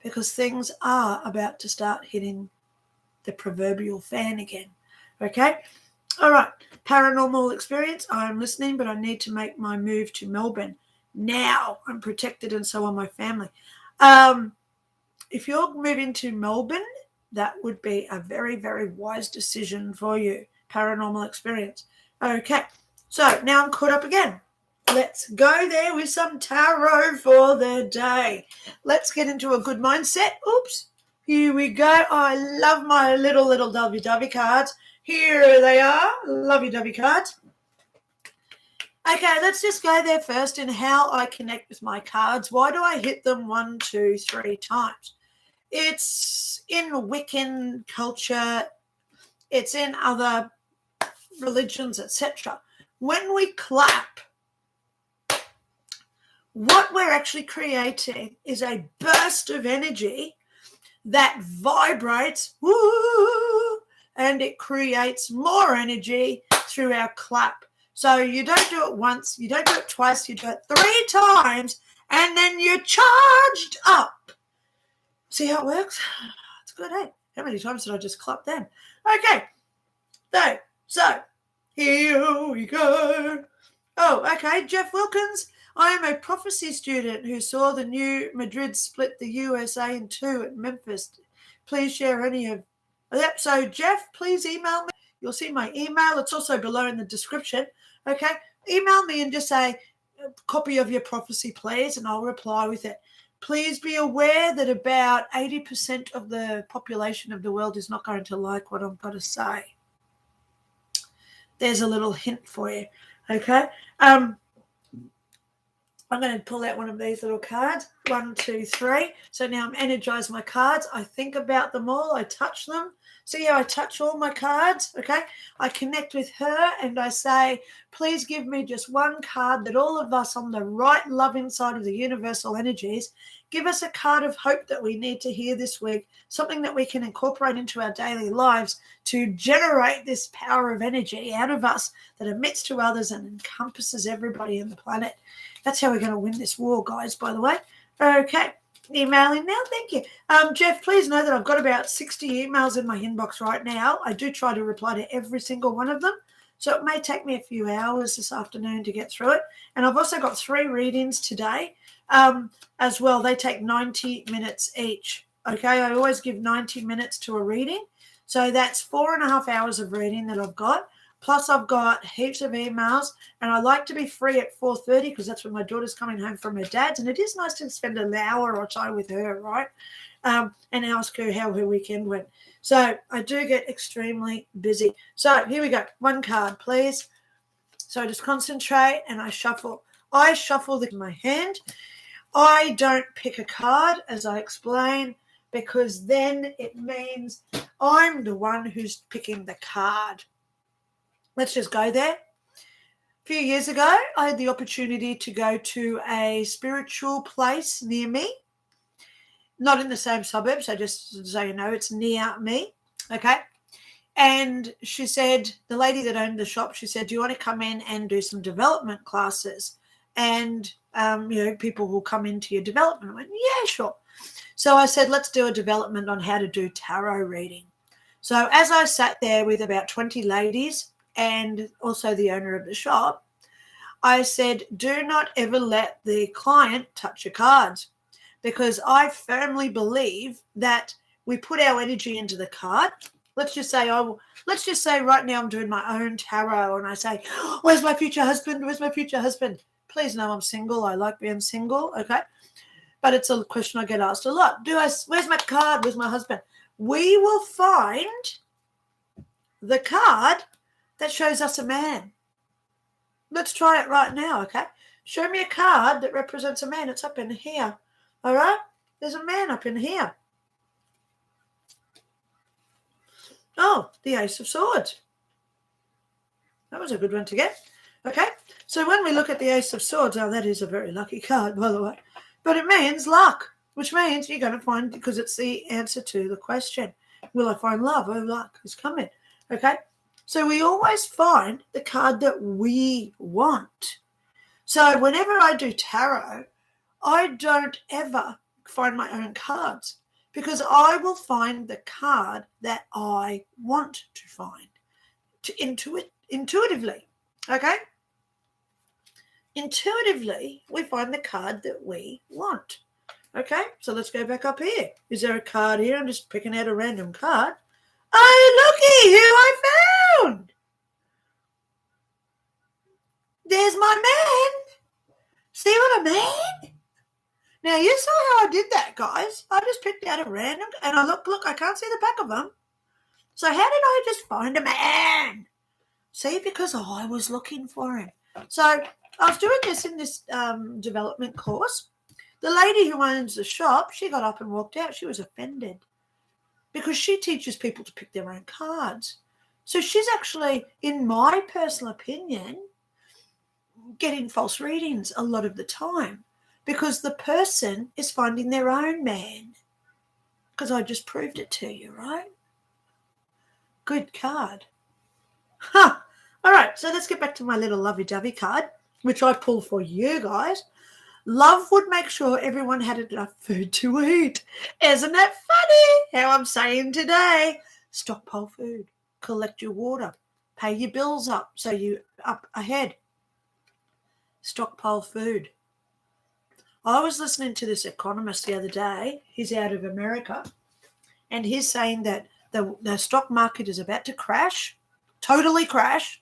because things are about to start hitting the proverbial fan again. Okay? All right. Paranormal experience. I'm listening, but I need to make my move to Melbourne now. I'm protected and so are my family. If you're moving to Melbourne, that would be a very, very wise decision for you. Paranormal experience. Okay. So now I'm caught up again. Let's go there with some tarot for the day. Let's get into a good mindset. Oops. Here we go. I love my little lovey-dovey cards. Here they are, lovey-dovey cards. Okay, let's just go there first in how I connect with my cards. Why do I hit them 1, 2, 3 times? It's in Wiccan culture. It's in other religions, etc. When we clap, what we're actually creating is a burst of energy that vibrates, woo, and it creates more energy through our clap. So you don't do it once, you don't do it twice, you do it 3 times, and then you're charged up. See how it works? It's good, eh? How many times did I just clap then? Okay, so here we go. Oh, okay, Jeff Wilkins. I am a prophecy student who saw the new Madrid split the USA in 2 at Memphis. Please share any of that. So, Jeff, please email me. You'll see my email. It's also below in the description. Okay? Email me and just say, copy of your prophecy, please, and I'll reply with it. Please be aware that about 80% of the population of the world is not going to like what I'm going to say. There's a little hint for you. Okay? I'm going to pull out one of these little cards. 1, 2, 3. So now I'm energized my cards. I think about them all. I touch them. See how I touch all my cards? Okay. I connect with her and I say, please give me just one card that all of us on the right loving side of the universal energies, give us a card of hope that we need to hear this week, something that we can incorporate into our daily lives to generate this power of energy out of us that emits to others and encompasses everybody on the planet. That's how we're going to win this war, guys, by the way. Okay. Emailing now. Thank you. Jeff, please know that I've got about 60 emails in my inbox right now. I do try to reply to every single one of them. So it may take me a few hours this afternoon to get through it. And I've also got 3 readings today. as well. They take 90 minutes each. Okay, I always give 90 minutes to a reading. So that's 4.5 hours of reading that I've got. Plus I've got heaps of emails, and I like to be free at 4:30 because that's when my daughter's coming home from her dad's, and it is nice to spend an hour or so with her, right? And ask her how her weekend went. So I do get extremely busy. So here we go. One card, please. So I just concentrate and I shuffle. I shuffle my hand. I don't pick a card, as I explain, because then it means I'm the one who's picking the card. Let's just go there. A few years ago, I had the opportunity to go to a spiritual place near me. Not in the same suburb, so just so you know, it's near me, okay? And she said, the lady that owned the shop, she said, do you want to come in and do some development classes? And, people will come into your development. I went, yeah, sure. So I said, let's do a development on how to do tarot reading. So as I sat there with about 20 ladies and also the owner of the shop, I said, do not ever let the client touch your cards, because I firmly believe that we put our energy into the card. Let's just say right now I'm doing my own tarot and I say, where's my future husband? Where's my future husband? Please know I'm single. I like being single, okay? But it's a question I get asked a lot. Where's my card? Where's my husband? We will find the card that shows us a man. Let's try it right now, okay? Show me a card that represents a man. It's up in here, all right? There's a man up in here. Oh, the Ace of Swords. That was a good one to get. Okay, so when we look at the Ace of Swords, now that is a very lucky card, by the way, but it means luck, which means you're going to find, because it's the answer to the question, will I find love? Oh, luck is coming. Okay, so we always find the card that we want. So whenever I do tarot, I don't ever find my own cards, because I will find the card that I want to find intuitively, okay? Intuitively, we find the card that we want, okay? So let's go back up here. Is there a card here? I'm just picking out a random card. Oh, looky who I found. There's my man. See what I mean? Now, you saw how I did that, guys. I just picked out a random, and I look, I can't see the back of them. So how did I just find a man? See, because I was looking for him. So I was doing this in this development course. The lady who owns the shop, she got up and walked out. She was offended because she teaches people to pick their own cards. So she's actually, in my personal opinion, getting false readings a lot of the time, because the person is finding their own man. Because I just proved it to you, right? Good card. Huh. All right, so let's get back to my little lovey-dovey card, which I pulled for you guys. Love would make sure everyone had enough food to eat. Isn't that funny how I'm saying today? Stockpile food, collect your water, pay your bills up so you up ahead. Stockpile food. I was listening to this economist the other day. He's out of America, and he's saying that the stock market is about to crash, totally crash.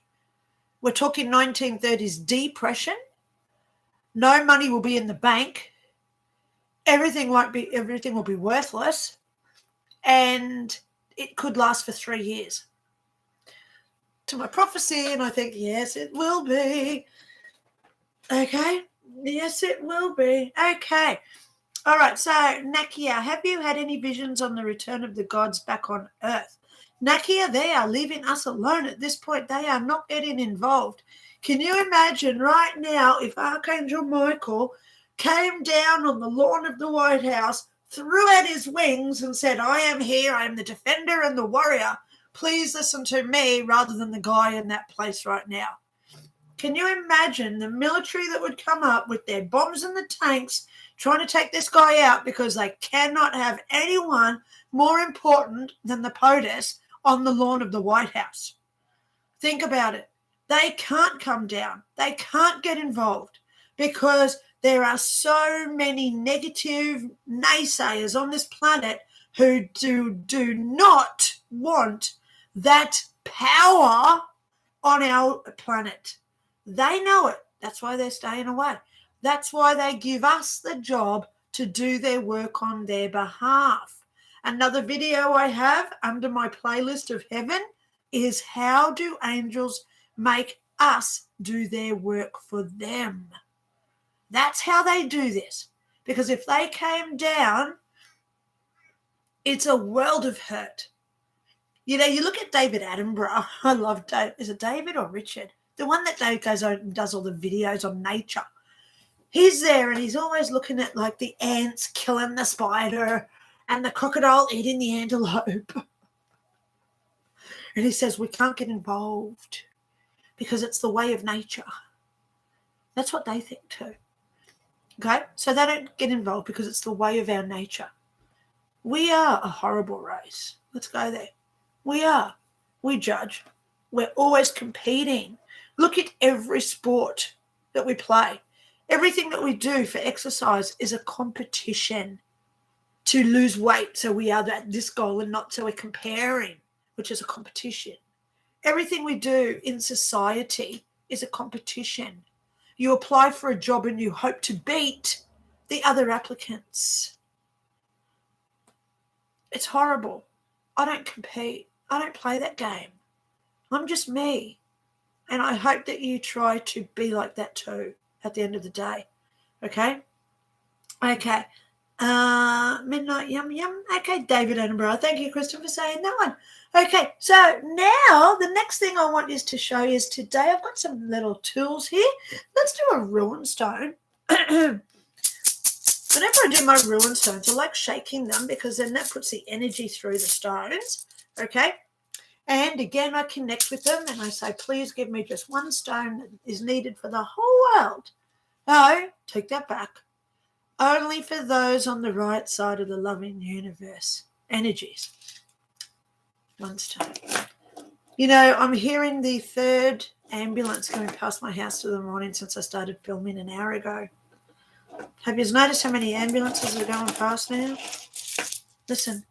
We're talking 1930s depression. No money will be in the bank. Everything will be worthless, and it could last for 3 years. To my prophecy, and I think, yes, it will be. Okay. Yes, it will be. Okay. All right. So, Nakia, have you had any visions on the return of the gods back on Earth? Nakia, they are leaving us alone at this point. They are not getting involved. Can you imagine right now if Archangel Michael came down on the lawn of the White House, threw out his wings and said, I am here. I am the defender and the warrior. Please listen to me, rather than the guy in that place right now. Can you imagine the military that would come up with their bombs and the tanks trying to take this guy out because they cannot have anyone more important than the POTUS on the lawn of the White House? Think about it. They can't come down. They can't get involved. because there are so many negative naysayers on this planet who do not want that power on our planet. They know it. That's why they're staying away. That's why they give us the job to do their work on their behalf. Another video I have under my playlist of heaven is how do angels make us do their work for them. That's how they do this. Because if they came down, it's a world of hurt. You know, you look at David Attenborough. I love David. Is it David or Richard? The one that goes on and does all the videos on nature. He's there and he's always looking at like the ants killing the spider and the crocodile eating the antelope. And he says, we can't get involved because it's the way of nature. That's what they think too. Okay? So they don't get involved because it's the way of our nature. We are a horrible race. Let's go there. We are. We judge. We're always competing. Look at every sport that we play. Everything that we do for exercise is a competition to lose weight. So we are at this goal and not so we're comparing, which is a competition. Everything we do in society is a competition. You apply for a job and you hope to beat the other applicants. It's horrible. I don't compete. I don't play that game. I'm just me. And I hope that you try to be like that too at the end of the day. Okay? Okay. Midnight Yum Yum. Okay, David Attenborough. Thank you, Kristen, for saying that one. Okay, so now the next thing I want is to show you is today I've got some little tools here. Let's do a rune stone. Whenever I do my rune stones, I like shaking them because then that puts the energy through the stones. Okay? And again, I connect with them and I say, please give me just one stone that is needed for the whole world. No, take that back. Only for those on the right side of the loving universe. Energies. One stone. You know, I'm hearing the third ambulance going past my house to the morning since I started filming an hour ago. Have you noticed how many ambulances are going past now? Listen.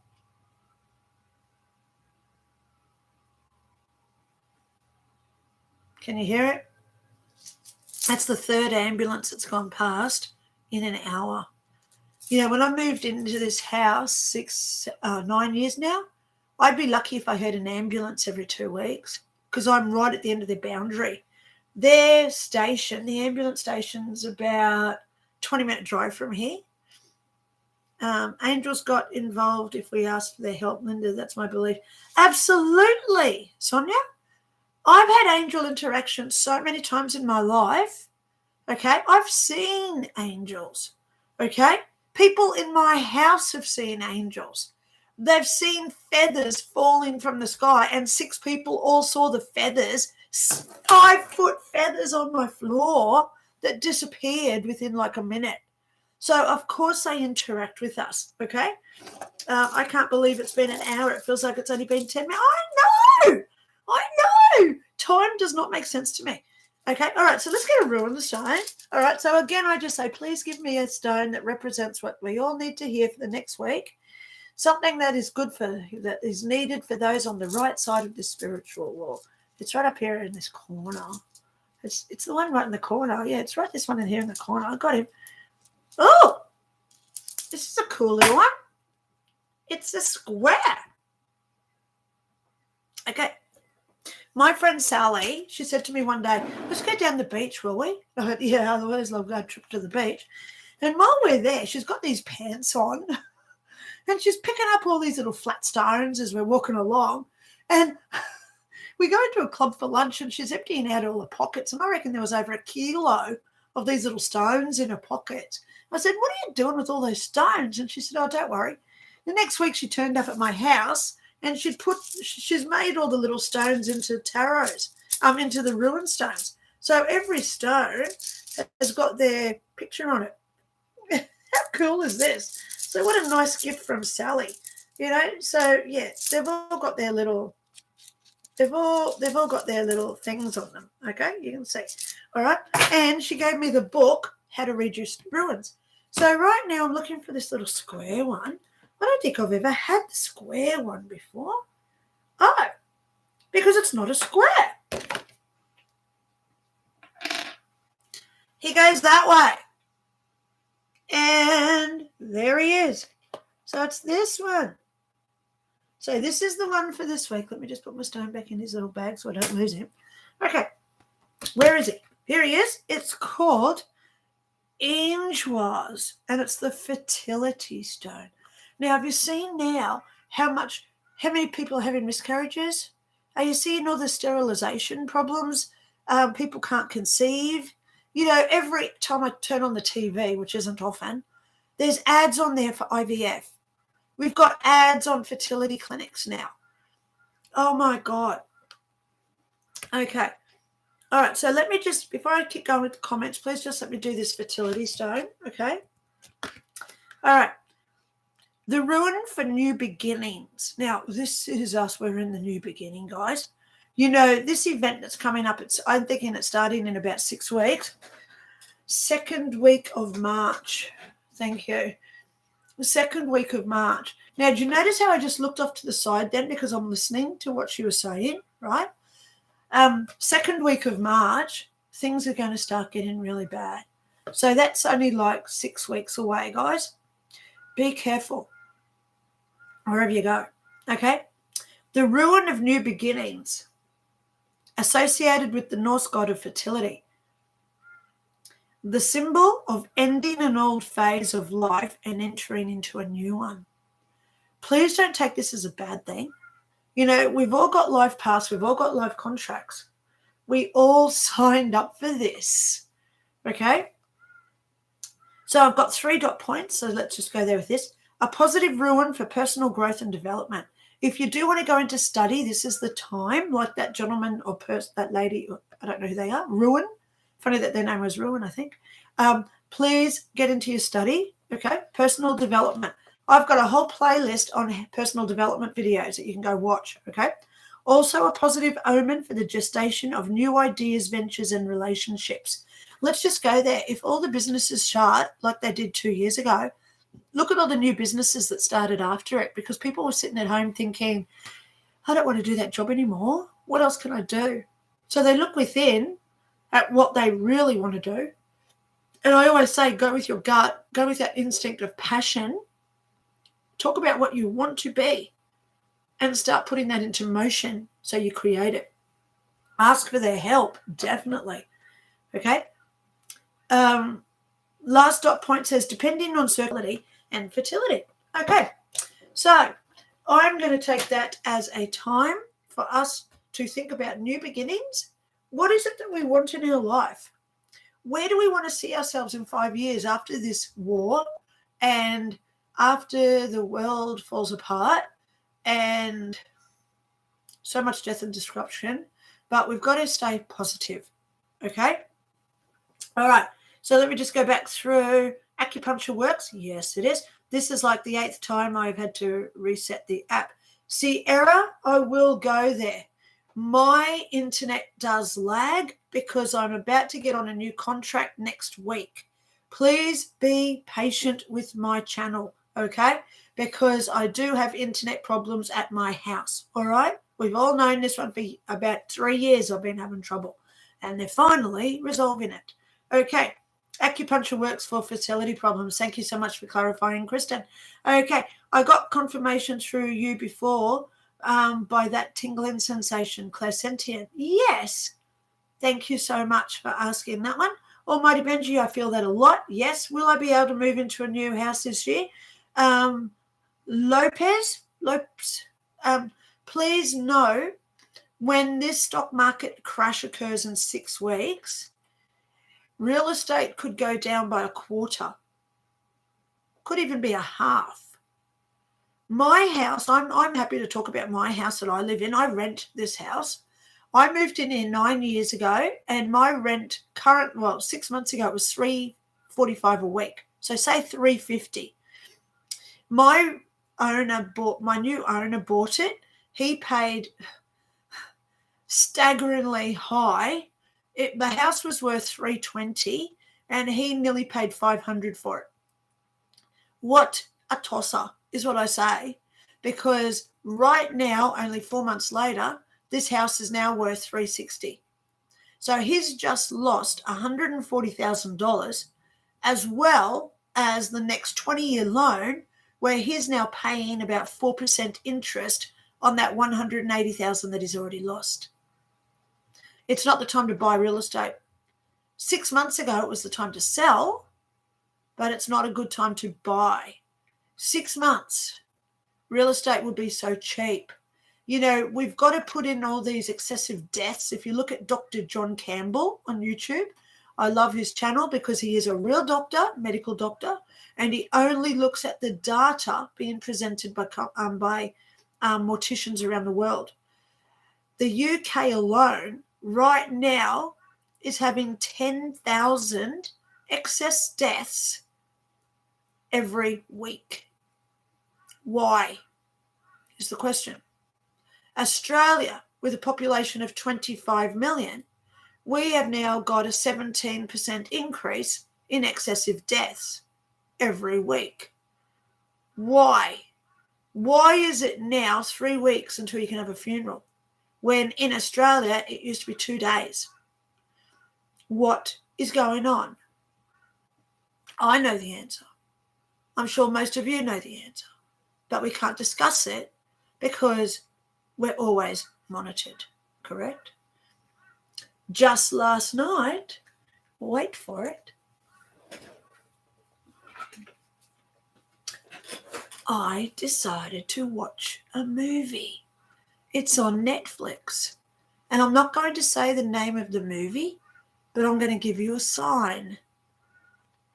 Can you hear it? That's the third ambulance that's gone past in an hour. You know, when I moved into this house 9 years now, I'd be lucky if I heard an ambulance every 2 weeks because I'm right at the end of their boundary. Their station, the ambulance station, is about 20-minute drive from here. Angels got involved if we asked for their help, Lynda. That's my belief. Absolutely, Sonia. I've had angel interaction so many times in my life. Okay, I've seen angels. Okay, people in my house have seen angels. They've seen feathers falling from the sky, and 6 people all saw the feathers, 5-foot feathers on my floor that disappeared within like a minute. So, of course, they interact with us, okay? I can't believe it's been an hour. It feels like it's only been 10 minutes. I know. Time does not make sense to me. Okay, all right, so let's get a rune stone. All right, so again, I just say, please give me a stone that represents what we all need to hear for the next week. Something that is good that is needed for those on the right side of the spiritual wall. It's right up here in this corner. It's the one right in the corner. Yeah, it's right this one in here in the corner. I got him. Oh, this is a cool little one. It's a square. Okay. My friend Sally, she said to me one day, let's go down the beach, will we? I went, yeah, otherwise I'll go a trip to the beach. And while we're there, she's got these pants on and she's picking up all these little flat stones as we're walking along. And we go into a club for lunch and she's emptying out all the pockets. And I reckon there was over 1 kilo of these little stones in her pocket. I said, what are you doing with all those stones? And she said, oh, don't worry. The next week she turned up at my house and she's made all the little stones into tarots, into the rune stones. So every stone has got their picture on it. How cool is this? So what a nice gift from Sally, you know? So, yeah, they've all got their little They've all got their little things on them. Okay, you can see. All right, and she gave me the book How to Read Your Ruins. So right now I'm looking for this little square one. I don't think I've ever had the square one before. Oh, because it's not a square. He goes that way. And there he is. So it's this one. So this is the one for this week. Let me just put my stone back in his little bag so I don't lose him. Okay. Where is he? Here he is. It's called Ingeoise, and it's the fertility stone. Now, have you seen now how many people are having miscarriages? Are you seeing all the sterilization problems? People can't conceive. You know, every time I turn on the TV, which isn't often, there's ads on there for IVF. We've got ads on fertility clinics now. Oh, my God. Okay. All right, so let me just, before I keep going with the comments, please just let me do this fertility stone, okay? All right. The rune for new beginnings. Now, this is us. We're in the new beginning, guys. You know, this event that's coming up, I'm thinking it's starting in about 6 weeks. 2nd week of March. Thank you. The 2nd week of March. Now, do you notice how I just looked off to the side then because I'm listening to what she was saying, right? 2nd week of March, things are going to start getting really bad. So that's only like 6 weeks away, guys. Be careful wherever you go, okay? The rune of new beginnings, associated with the Norse god of fertility. The symbol of ending an old phase of life and entering into a new one. Please don't take this as a bad thing. You know, we've all got life paths. We've all got life contracts. We all signed up for this, okay? So I've got 3 dot points, so let's just go there with this. A positive rune for personal growth and development. If you do want to go into study, this is the time, like that gentleman or that lady, I don't know who they are, Ruin. Funny that their name was Ruin, I think. Please get into your study, okay? Personal development. I've got a whole playlist on personal development videos that you can go watch, okay? Also a positive omen for the gestation of new ideas, ventures, and relationships. Let's just go there. If all the businesses shut like they did 2 years ago, look at all the new businesses that started after it because people were sitting at home thinking, I don't want to do that job anymore. What else can I do? So they look within at what they really want to do. And I always say, go with your gut, go with that instinct of passion. Talk about what you want to be and start putting that into motion so you create it. Ask for their help, definitely. Okay? Last dot point says, depending on circularity and fertility. Okay, so I'm going to take that as a time for us to think about new beginnings. What is it that we want in our life? Where do we want to see ourselves in 5 years after this war and after the world falls apart and so much death and destruction? But we've got to stay positive, okay? All right, so let me just go back through. Acupuncture works? Yes, it is. This is like the 8th time I've had to reset the app. See, error, I will go there. My internet does lag because I'm about to get on a new contract next week. Please be patient with my channel, okay? Because I do have internet problems at my house, all right? We've all known this one for about 3 years I've been having trouble, and they're finally resolving it. Okay, acupuncture works for fertility problems. Thank you so much for clarifying, Kristen. Okay, I got confirmation through you before by that tingling sensation, clairsentient. Yes, thank you so much for asking that one. Almighty Benji, I feel that a lot. Yes, will I be able to move into a new house this year? Lopez, please know when this stock market crash occurs in 6 weeks, real estate could go down by a quarter, could even be a half. My house, I'm happy to talk about my house that I live in. I rent this house. I moved in here 9 years ago, and my rent 6 months ago, it was $345 a week. So say $350. My new owner bought it. He paid staggeringly high. The house was worth $320 and he nearly paid $500 for it. What a tosser is what I say, because right now, only 4 months later, this house is now worth $360. So he's just lost $140,000, as well as the next 20-year loan, where he's now paying about 4% interest on that $180,000 that he's already lost. It's not the time to buy real estate. 6 months ago, it was the time to sell, but it's not a good time to buy. 6 months, real estate would be so cheap. You know, we've got to put in all these excessive deaths. If you look at Dr. John Campbell on YouTube, I love his channel because he is a real doctor, medical doctor, and he only looks at the data being presented by morticians around the world. The UK alone right now is having 10,000 excess deaths every week. Why is the question. Australia, with a population of 25 million, we have now got a 17% increase in excessive deaths every week. Why? Why is it now 3 weeks until you can have a funeral, when in Australia it used to be 2 days? What is going on? I know the answer. I'm sure most of you know the answer, but we can't discuss it because we're always monitored, correct? Just last night, wait for it, I decided to watch a movie. It's on Netflix. And I'm not going to say the name of the movie, but I'm going to give you a sign.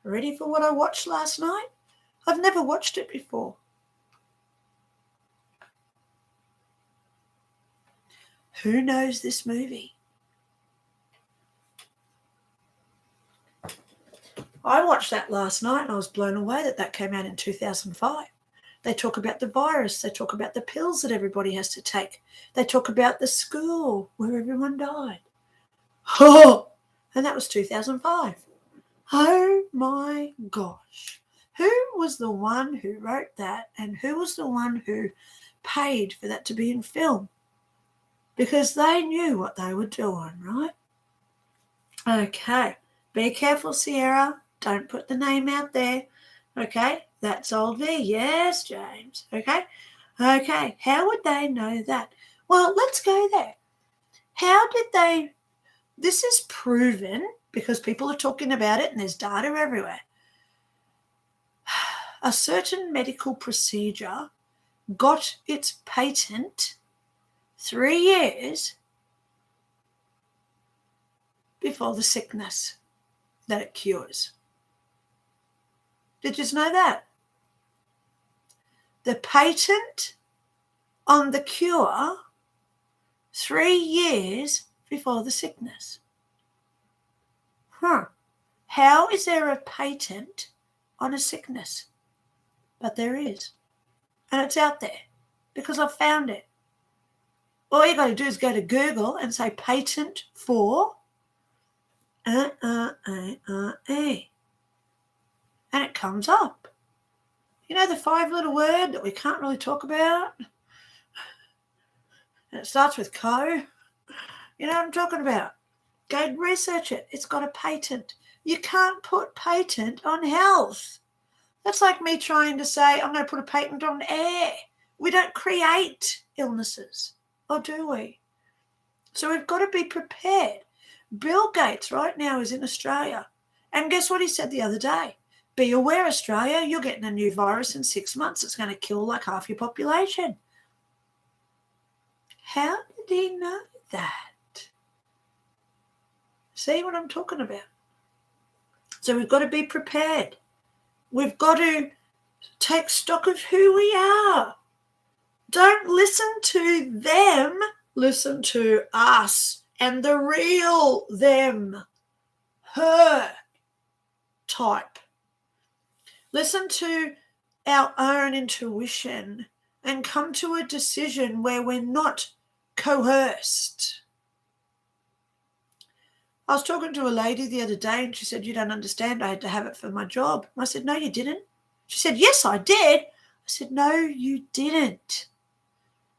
Ready for what I watched last night? I've never watched it before. Who knows this movie? I watched that last night and I was blown away that came out in 2005. They talk about the virus. They talk about the pills that everybody has to take. They talk about the school where everyone died. Oh, and that was 2005. Oh my gosh. Who was the one who wrote that, and who was the one who paid for that to be in film? Because they knew what they were doing, right? Okay. Be careful, Sierra. Don't put the name out there. Okay. That's old V. Yes, James. Okay. Okay. How would they know that? Well, let's go there. How did they? This is proven because people are talking about it and there's data everywhere. A certain medical procedure got its patent 3 years before the sickness that it cures. Did you know that? The patent on the cure 3 years before the sickness. How is there a patent on a sickness? But there is. And it's out there because I've found it. All you got to do is go to Google and say patent for and it comes up. You know the 5-letter word that we can't really talk about? And it starts with co. You know what I'm talking about? Go and research it. It's got a patent. You can't put patent on health. That's like me trying to say I'm going to put a patent on air. We don't create illnesses, or do we? So we've got to be prepared. Bill Gates right now is in Australia. And guess what he said the other day? Be aware, Australia, you're getting a new virus in 6 months. It's going to kill like half your population. How did he know that? See what I'm talking about? So we've got to be prepared. We've got to take stock of who we are. Don't listen to them. Listen to us and the real them, her type. Listen to our own intuition and come to a decision where we're not coerced. I was talking to a lady the other day and she said, you don't understand, I had to have it for my job. And I said, no, you didn't. She said, yes, I did. I said, no, you didn't.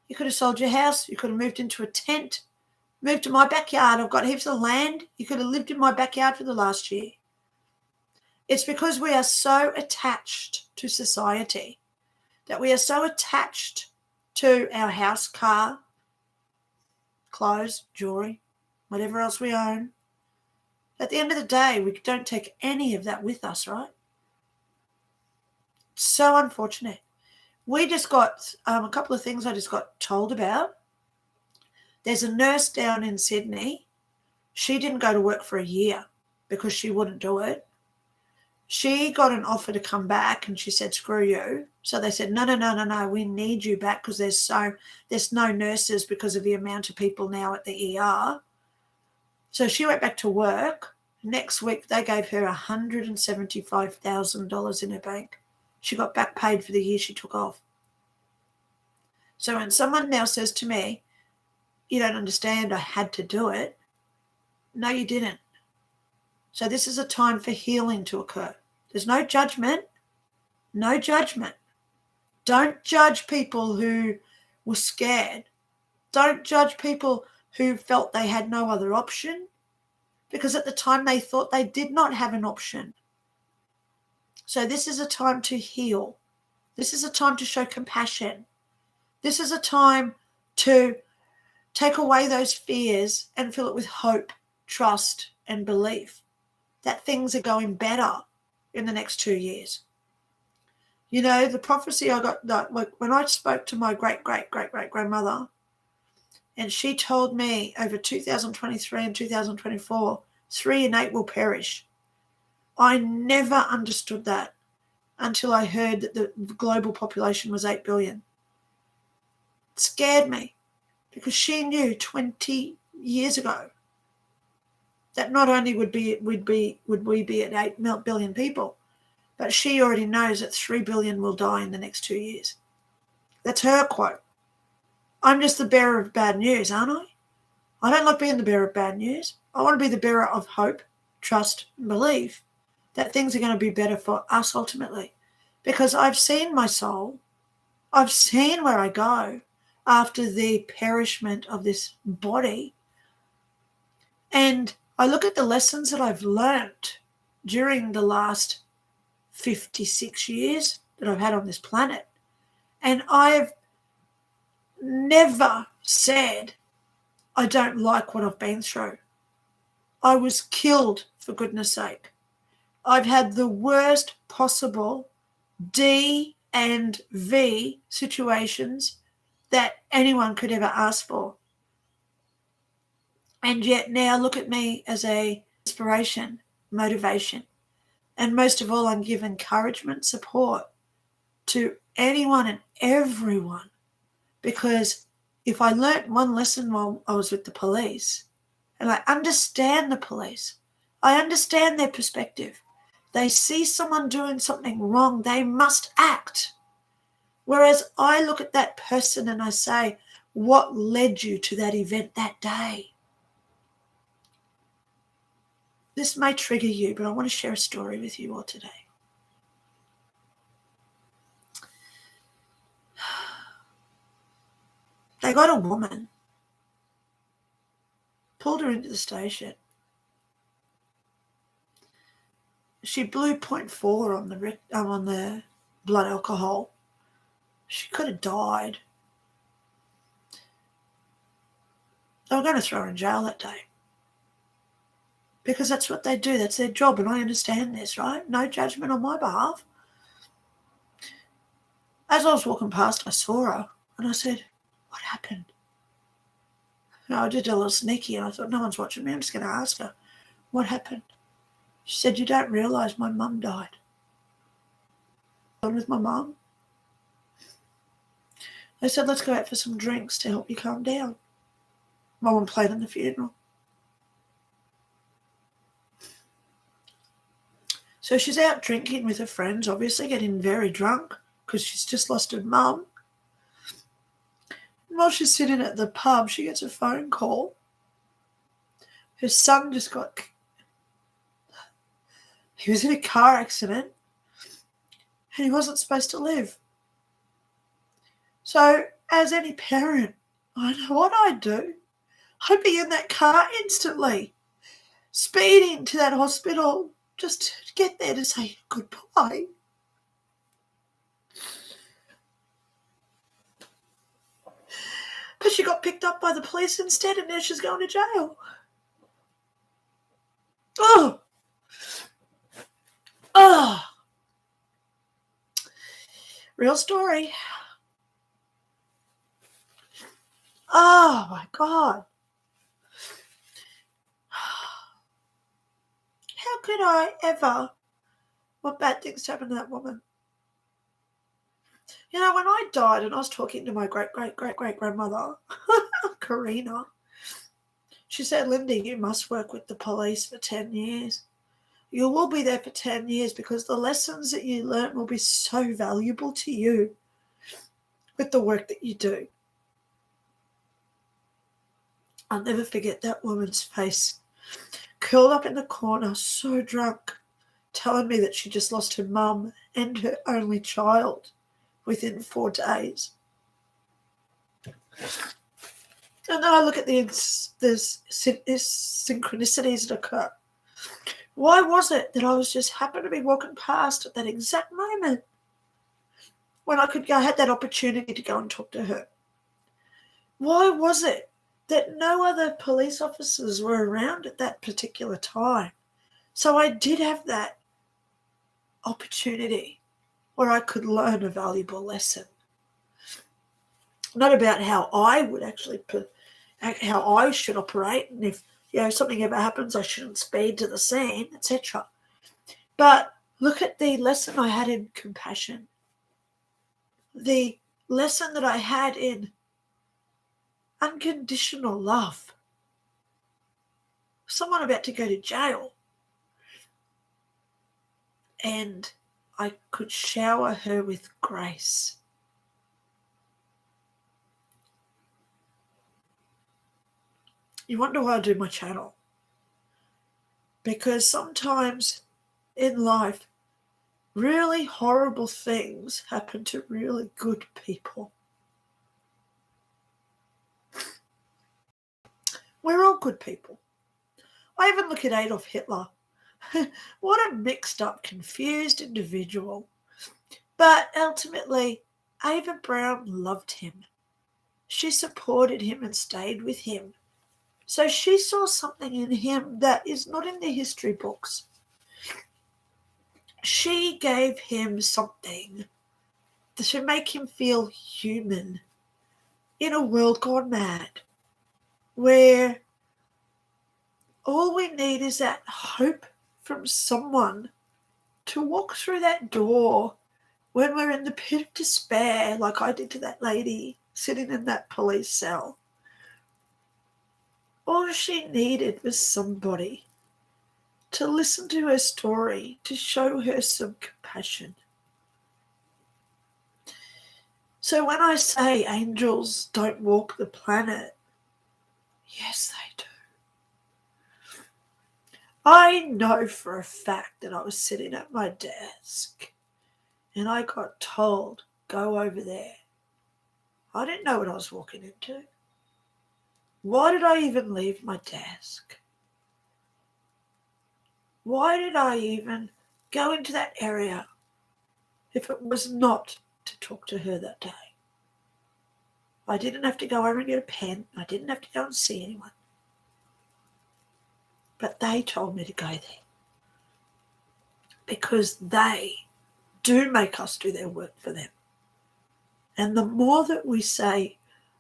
You could have sold your house. You could have moved into a tent, moved to my backyard. I've got heaps of land. You could have lived in my backyard for the last year. It's because we are so attached to society, that we are so attached to our house, car, clothes, jewelry, whatever else we own. At the end of the day, we don't take any of that with us, right? So unfortunate. We just got a couple of things I just got told about. There's a nurse down in Sydney. She didn't go to work for a year because she wouldn't do it. She got an offer to come back and she said, screw you. So they said, no, we need you back because there's no nurses because of the amount of people now at the ER. So she went back to work. Next week, they gave her $175,000 in her bank. She got back paid for the year she took off. So when someone now says to me, you don't understand, I had to do it. No, you didn't. So this is a time for healing to occur. There's no judgment. No judgment. Don't judge people who were scared. Don't judge people who felt they had no other option, because at the time they thought they did not have an option. So this is a time to heal. This is a time to show compassion. This is a time to take away those fears and fill it with hope, trust, and belief that things are going better in the next 2 years. You know, the prophecy I got, like when I spoke to my great-great-great-great-grandmother, and she told me over 2023 and 2024, 3 in 8 will perish. I never understood that until I heard that the global population was 8 billion. It scared me because she knew 20 years ago that not only would we be at 8 billion people, but she already knows that 3 billion will die in the next 2 years. That's her quote. I'm just the bearer of bad news, aren't I? I don't like being the bearer of bad news. I want to be the bearer of hope, trust, and belief that things are going to be better for us ultimately. Because I've seen my soul. I've seen where I go after the perishment of this body. And I look at the lessons that I've learnt during the last 56 years that I've had on this planet. And I've never said I don't like what I've been through. I was killed, for goodness sake. I've had the worst possible D and V situations that anyone could ever ask for. And yet now look at me as a inspiration, motivation. And most of all, I give encouragement, support to anyone and everyone. Because if I learnt one lesson while I was with the police, and I understand the police, I understand their perspective. They see someone doing something wrong, they must act. Whereas I look at that person and I say, what led you to that event that day? This may trigger you, but I want to share a story with you all today. They got a woman, pulled her into the station. She blew 0.4 on the blood alcohol. She could have died. They were going to throw her in jail that day. Because that's what they do. That's their job. And I understand this, right? No judgment on my behalf. As I was walking past, I saw her and I said, what happened? I did a little sneaky and I thought, no one's watching me. I'm just going to ask her, what happened? She said, you don't realise my mum died. I'm with my mum. They said, let's go out for some drinks to help you calm down. My mum played in the funeral. So she's out drinking with her friends, obviously getting very drunk because she's just lost her mum. And while she's sitting at the pub, she gets a phone call. Her son he was in a car accident and he wasn't supposed to live. So as any parent, I know what I'd do. I'd be in that car instantly, speeding to that hospital just to get there to say goodbye. But she got picked up by the police instead, and now she's going to jail. Oh! Oh! Real story. Oh, my God. How could I ever want bad things to happen to that woman? You know, when I died and I was talking to my great-great-great-great-grandmother, Karina, she said, Lynda, you must work with the police for 10 years. You will be there for 10 years because the lessons that you learn will be so valuable to you with the work that you do. I'll never forget that woman's face, curled up in the corner, so drunk, telling me that she just lost her mum and her only child within 4 days. And then I look at the synchronicities that occur. Why was it that I was just happened to be walking past at that exact moment when I had that opportunity to go and talk to her? Why was it that no other police officers were around at that particular time? So I did have that opportunity where I could learn a valuable lesson. Not about how I would actually how I should operate, and if something ever happens, I shouldn't speed to the scene, etc. But look at the lesson I had in compassion, the lesson that I had in unconditional love. Someone about to go to jail, and I could shower her with grace. You wonder why I do my channel? Because sometimes in life, really horrible things happen to really good people. We're all good people. I even look at Adolf Hitler. What a mixed up, confused individual. But ultimately, Ava Brown loved him. She supported him and stayed with him. So she saw something in him that is not in the history books. She gave him something to make him feel human in a world gone mad, where all we need is that hope from someone to walk through that door when we're in the pit of despair, like I did to that lady sitting in that police cell. All she needed was somebody to listen to her story, to show her some compassion. So when I say angels don't walk the planet, yes, they do. I know for a fact that I was sitting at my desk and I got told, go over there. I didn't know what I was walking into. Why did I even leave my desk? Why did I even go into that area if it was not to talk to her that day? I didn't have to go over and get a pen. I didn't have to go and see anyone. But they told me to go there because they do make us do their work for them. And the more that we say,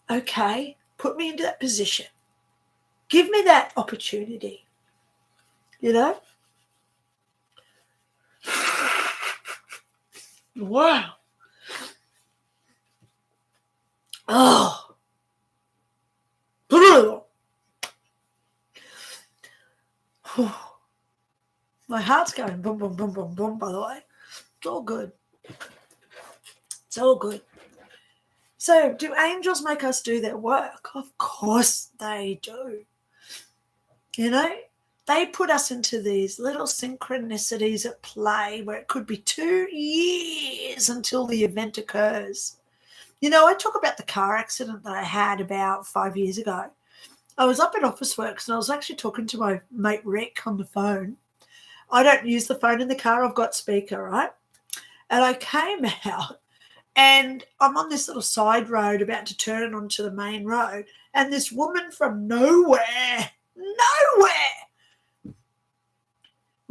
okay, put me into that position, give me that opportunity, Wow. Oh. My heart's going boom, boom, boom, boom, boom, by the way. It's all good. It's all good. So, do angels make us do their work? Of course they do. You know, they put us into these little synchronicities at play where it could be 2 years until the event occurs. You know, I talk about the car accident that I had about 5 years ago. I was up at Officeworks and I was actually talking to my mate Rick on the phone. I don't use the phone in the car. I've got speaker, right? And I came out and I'm on this little side road about to turn onto the main road. And this woman from nowhere,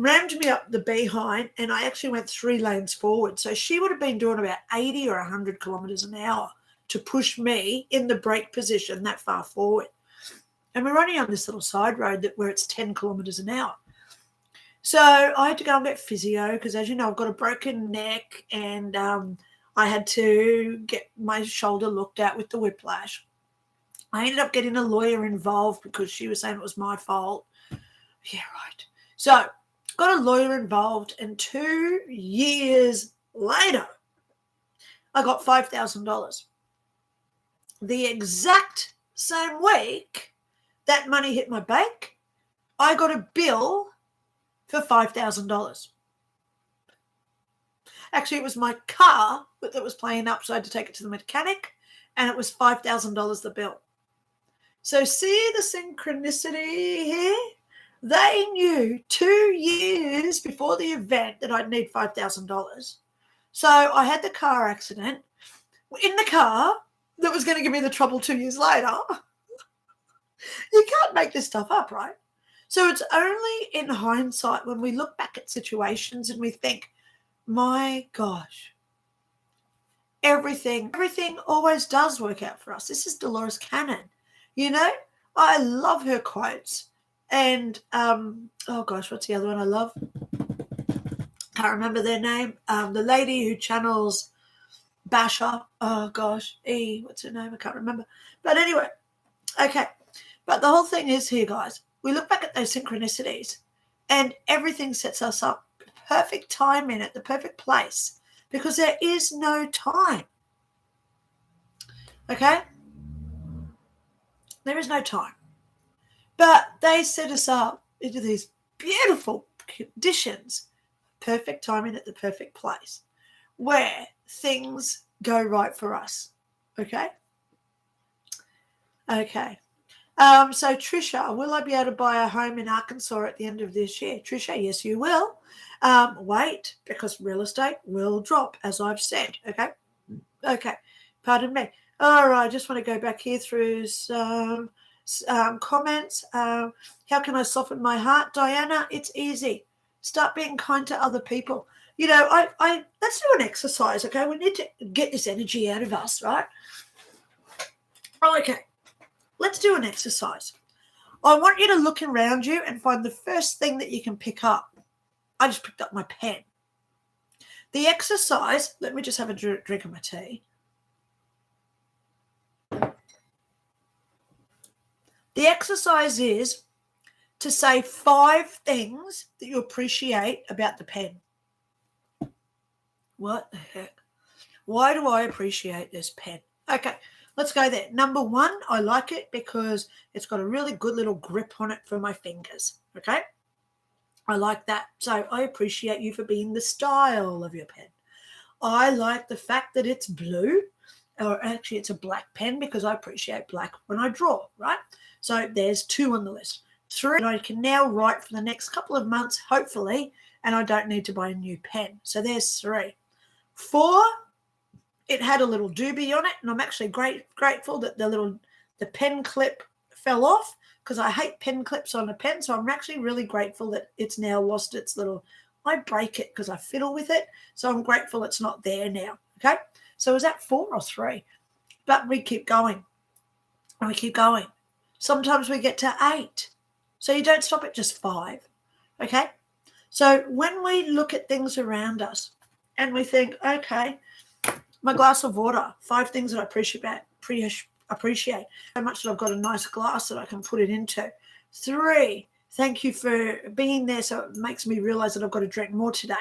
rammed me up the behind, and I actually went 3 lanes forward. So she would have been doing about 80 or 100 kilometres an hour to push me in the brake position that far forward. And we're running on this little side road where it's 10 kilometres an hour. So I had to go and get physio because, as you know, I've got a broken neck, and I had to get my shoulder looked at with the whiplash. I ended up getting a lawyer involved because she was saying it was my fault. Yeah, right. So got a lawyer involved, and 2 years later, I got $5,000. The exact same week that money hit my bank, I got a bill for $5,000. Actually, it was my car that was playing up, so I had to take it to the mechanic, and it was $5,000 the bill. So see the synchronicity here? They knew 2 years before the event that I'd need $5,000. So I had the car accident in the car that was going to give me the trouble 2 years later. You can't make this stuff up, right? So it's only in hindsight when we look back at situations and we think, my gosh, everything always does work out for us. This is Dolores Cannon. You know, I love her quotes. And, oh gosh, what's the other one I love? Can't remember their name. The lady who channels Basha. Oh gosh, what's her name? I can't remember. But anyway, okay. But the whole thing is here, guys, we look back at those synchronicities and everything sets us up. Perfect timing at the perfect place because there is no time. Okay? There is no time. But they set us up into these beautiful conditions, perfect timing at the perfect place, where things go right for us. Okay? Okay. So Trisha, will I be able to buy a home in Arkansas at the end of this year? Trisha, yes, you will. Wait, because real estate will drop, as I've said. Okay? Okay. Pardon me. All right, I just want to go back here through some comments. How can I soften my heart? Diana, it's easy. Start being kind to other people. You know, I let's do an exercise, okay? We need to get this energy out of us, right? Oh, okay. Let's do an exercise. I want you to look around you and find the first thing that you can pick up. I just picked up my pen. The exercise, let me just have a drink of my tea. The exercise is to say 5 things that you appreciate about the pen. What the heck? Why do I appreciate this pen? Okay, let's go there. Number 1, I like it because it's got a really good little grip on it for my fingers. Okay, I like that. So I appreciate you for being the style of your pen. I like the fact that it's blue, or actually it's a black pen because I appreciate black when I draw, right? So there's 2 on the list. 3, I can now write for the next couple of months, hopefully, and I don't need to buy a new pen. So there's 3. 4, it had a little doobie on it, and I'm actually grateful that the pen clip fell off because I hate pen clips on a pen. So I'm actually really grateful that it's now lost its little. I break it because I fiddle with it, so I'm grateful it's not there now. Okay, so is that 4 or 3? But we keep going, and we keep going. Sometimes we get to 8, so you don't stop at just 5. Okay, so when we look at things around us and we think, okay, my glass of water, 5 things that I appreciate. How much that I've got a nice glass that I can put it into. 3, thank you for being there, so it makes me realize that I've got to drink more today.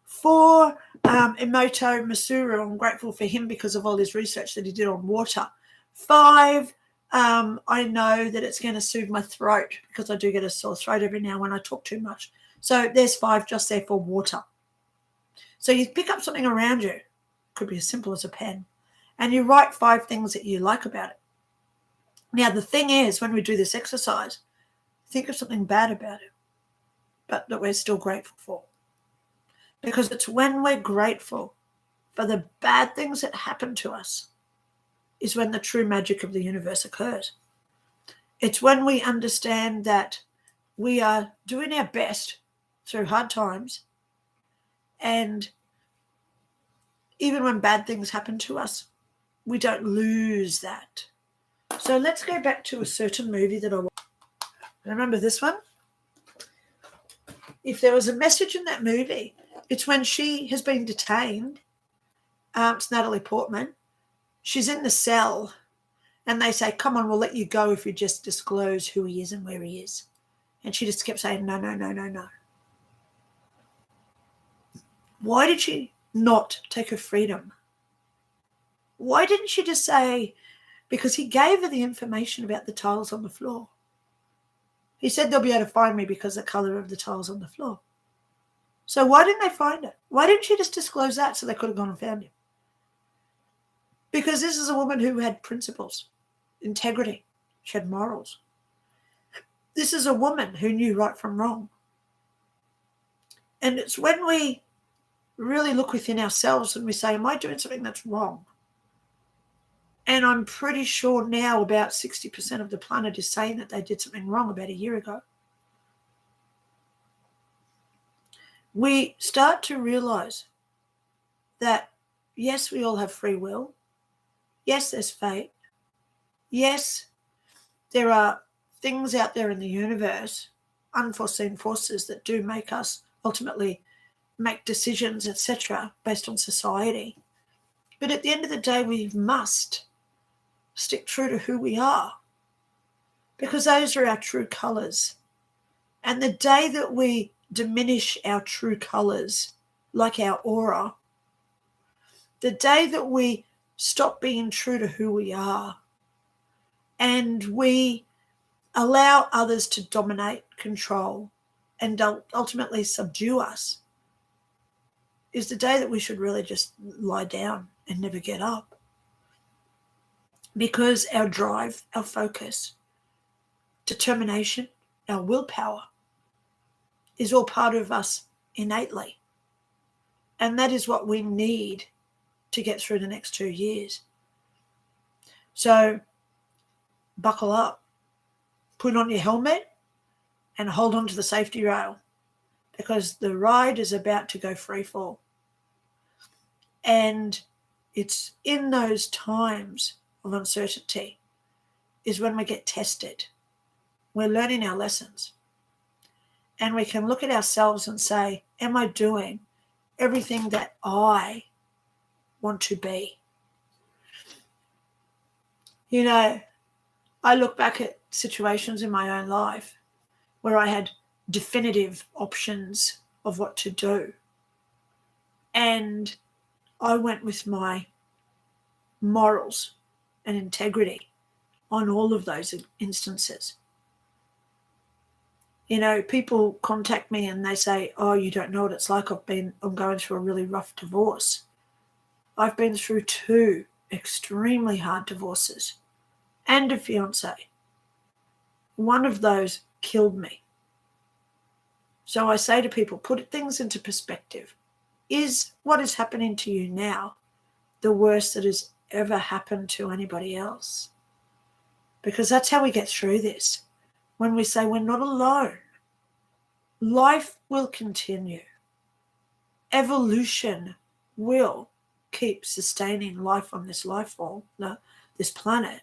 4, Emoto Masuru, I'm grateful for him because of all his research that he did on water. 5, I know that it's going to soothe my throat because I do get a sore throat every now when I talk too much. So there's 5 just there for water. So you pick up something around you, could be as simple as a pen, and you write 5 things that you like about it. Now, the thing is, when we do this exercise, think of something bad about it, but that we're still grateful for. Because it's when we're grateful for the bad things that happen to us is when the true magic of the universe occurs. It's when we understand that we are doing our best through hard times, and even when bad things happen to us, we don't lose that. So let's go back to a certain movie that I watched. Remember this one? If there was a message in that movie, it's when she has been detained. It's Natalie Portman. She's in the cell, and they say, come on, we'll let you go if you just disclose who he is and where he is. And she just kept saying, no, no, no, no, no. Why did she not take her freedom? Why didn't she just say, because he gave her the information about the tiles on the floor. He said they'll be able to find me because of the colour of the tiles on the floor. So why didn't they find it? Why didn't she just disclose that so they could have gone and found him? Because this is a woman who had principles, integrity. She had morals. This is a woman who knew right from wrong. And it's when we really look within ourselves and we say, am I doing something that's wrong? And I'm pretty sure now about 60% of the planet is saying that they did something wrong about a year ago. We start to realize that, yes, we all have free will. Yes, there's fate. Yes, there are things out there in the universe, unforeseen forces that do make us ultimately make decisions, etc., based on society. But at the end of the day, we must stick true to who we are, because those are our true colours. And the day that we diminish our true colours, like our aura, the day that we stop being true to who we are and we allow others to dominate, control, and ultimately subdue us, is the day that we should really just lie down and never get up. Because our drive, our focus, determination, our willpower is all part of us innately. And that is what we need to get through the next 2 years. So buckle up, put on your helmet, and hold on to the safety rail, because the ride is about to go free fall. And it's in those times of uncertainty is when we get tested. We're learning our lessons. And we can look at ourselves and say, am I doing everything that I want to be? You know, I look back at situations in my own life where I had definitive options of what to do. And I went with my morals and integrity on all of those instances. You know, people contact me and they say, oh, you don't know what it's like. I'm going through a really rough divorce. I've been through 2 extremely hard divorces and a fiance. One of those killed me. So I say to people, put things into perspective. Is what is happening to you now the worst that has ever happened to anybody else? Because that's how we get through this. When we say we're not alone, life will continue. Evolution will keep sustaining life on this life form, this planet.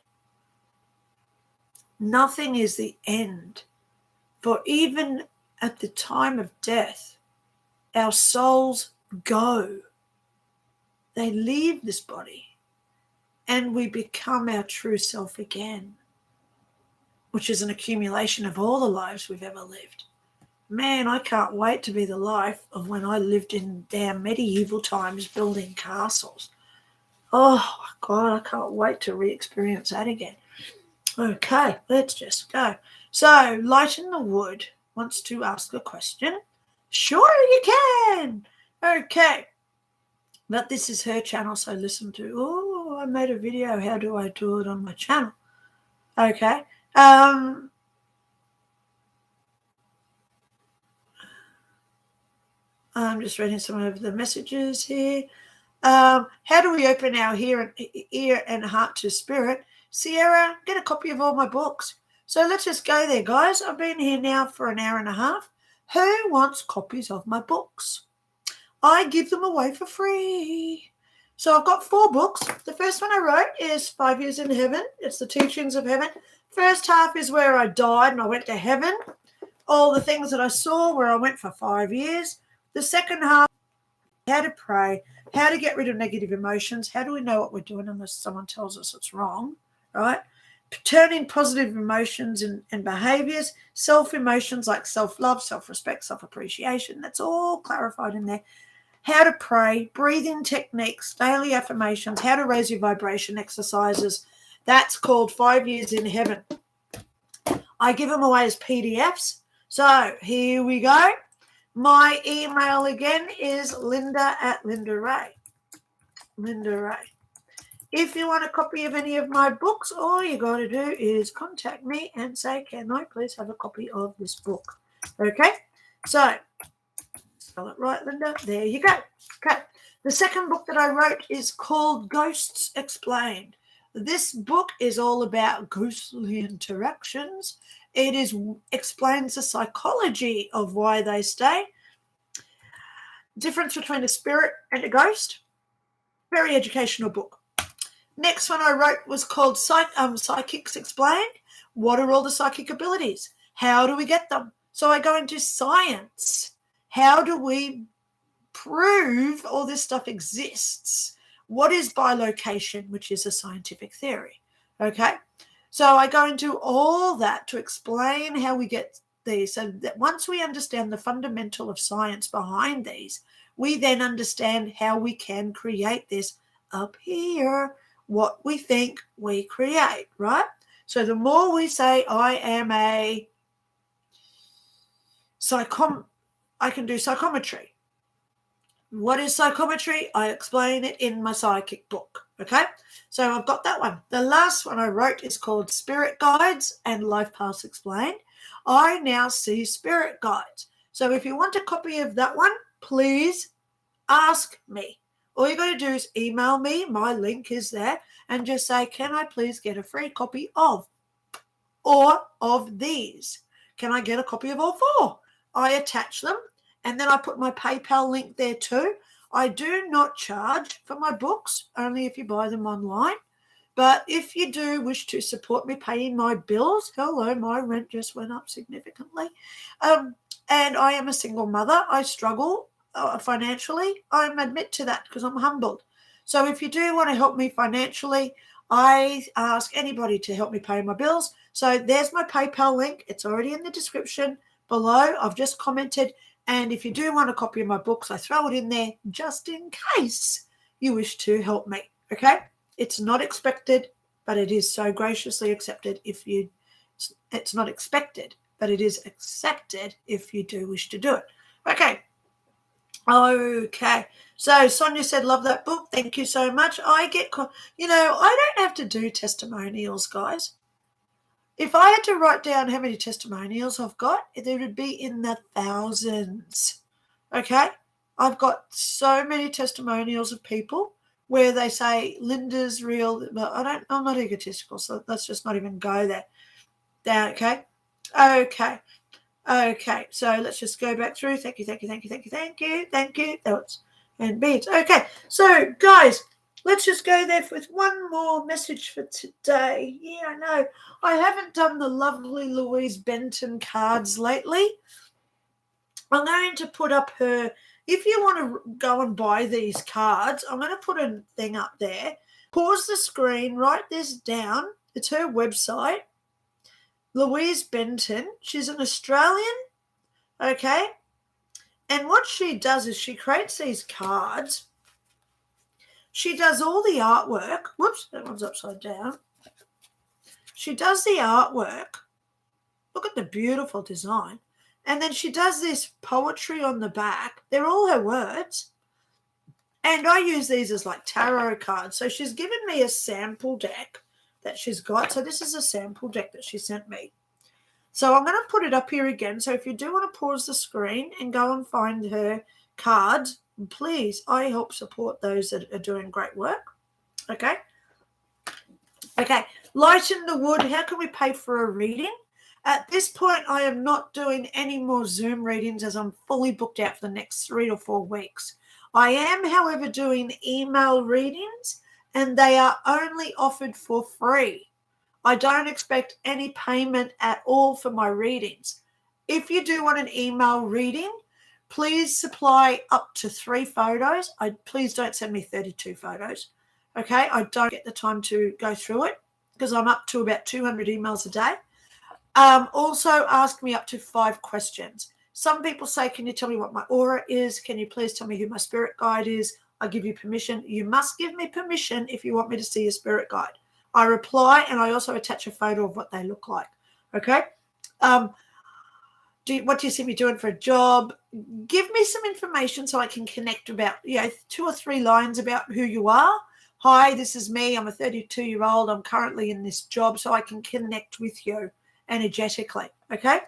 Nothing is the end. For even at the time of death, our souls go. They leave this body and we become our true self again, which is an accumulation of all the lives we've ever lived. Man, I can't wait to be the life of when I lived in damn medieval times building castles. Oh, God, I can't wait to re-experience that again. Okay, let's just go. So, Lighten the Wood wants to ask a question. Sure, you can. Okay. But this is her channel, so listen to. Oh, I made a video. How do I do it on my channel? Okay. I'm just reading some of the messages here. How do we open our ear and heart to spirit? Sierra, get a copy of all my books. So let's just go there, guys. I've been here now for an hour and a half. Who wants copies of my books? I give them away for free. So I've got 4 books. The first one I wrote is 5 Years in Heaven. It's the teachings of heaven. First half is where I died and I went to heaven. All the things that I saw where I went for 5 years. The second half, how to pray, how to get rid of negative emotions. How do we know what we're doing unless someone tells us it's wrong, right? Turning positive emotions and behaviors, self-emotions like self-love, self-respect, self-appreciation. That's all clarified in there. How to pray, breathing techniques, daily affirmations, how to raise your vibration exercises. That's called 5 Years in Heaven. I give them away as PDFs. So here we go. My email again is Lynda @Lynda Ray. If you want a copy of any of my books, all you got to do is contact me and say, can I please have a copy of this book? Okay, so spell it right, Lynda. There you go. Okay, the second book that I wrote is called Ghosts Explained. This book is all about ghostly interactions. It explains the psychology of why they stay. Difference between a spirit and a ghost. Very educational book. Next one I wrote was called Psychics Explained. What are all the psychic abilities? How do we get them? So I go into science. How do we prove all this stuff exists? What is bilocation, which is a scientific theory? Okay. So I go into all that to explain how we get these. So that once we understand the fundamental of science behind these, we then understand how we can create this up here. What we think, we create, right? So the more we say, I am a I can do psychometry. What is psychometry? I explain it in my psychic book. Okay, so I've got that one. The last one I wrote is called Spirit Guides and Life Paths Explained. I now see spirit guides. So if you want a copy of that one, please ask me. All you got to do is email me. My link is there. And just say, can I please get a free copy of or of these? Can I get a copy of all 4? I attach them. And then I put my PayPal link there too. I do not charge for my books, only if you buy them online. But if you do wish to support me paying my bills, hello, my rent just went up significantly. And I am a single mother. I struggle financially. I admit to that because I'm humbled. So if you do want to help me financially, I ask anybody to help me pay my bills. So there's my PayPal link. It's already in the description below. I've just commented. And if you do want a copy of my books, I throw it in there just in case you wish to help me. Okay? It's not expected, but it is so graciously accepted it's not expected, but it is accepted if you do wish to do it. Okay. Okay. So Sonia said, love that book. Thank you so much. I don't have to do testimonials, guys. If I had to write down how many testimonials I've got, it would be in the thousands. Okay? I've got so many testimonials of people where they say Lynda's real, but I'm not egotistical, so let's just not even go there. Okay? Okay, so let's just go back through. Thank you. Thoughts and beads. Okay, so guys, let's just go there with one more message for today. Yeah, I know. I haven't done the lovely Louise Benton cards lately. I'm going to put up her, if you want to go and buy these cards, I'm going to put a thing up there. Pause the screen, write this down. It's her website. Louise Benton. She's an Australian. Okay. And what she does is she creates these cards. She does all the artwork. Whoops, that one's upside down. She does the artwork. Look at the beautiful design. And then she does this poetry on the back. They're all her words. And I use these as like tarot cards. So she's given me a sample deck that she's got. So this is a sample deck that she sent me. So I'm going to put it up here again. So if you do want to pause the screen and go and find her cards, please, I help support those that are doing great work. Okay. Okay. Lighten the wood. How can we pay for a reading? At this point, I am not doing any more Zoom readings as I'm fully booked out for the next 3 or 4 weeks. I am, however, doing email readings, and they are only offered for free. I don't expect any payment at all for my readings. If you do want an email reading, please supply up to 3 photos. Please don't send me 32 photos. Okay, I don't get the time to go through it because I'm up to about 200 emails a day. Also ask me up to 5 questions. Some people say, can you tell me what my aura is? Can you please tell me who my spirit guide is? I give you permission. You must give me permission if you want me to see your spirit guide. I reply, and I also attach a photo of what they look like. Okay? What do you see me doing for a job? Give me some information so I can connect about, 2 or 3 lines about who you are. Hi, this is me. I'm a 32-year-old. I'm currently in this job, so I can connect with you energetically. Okay?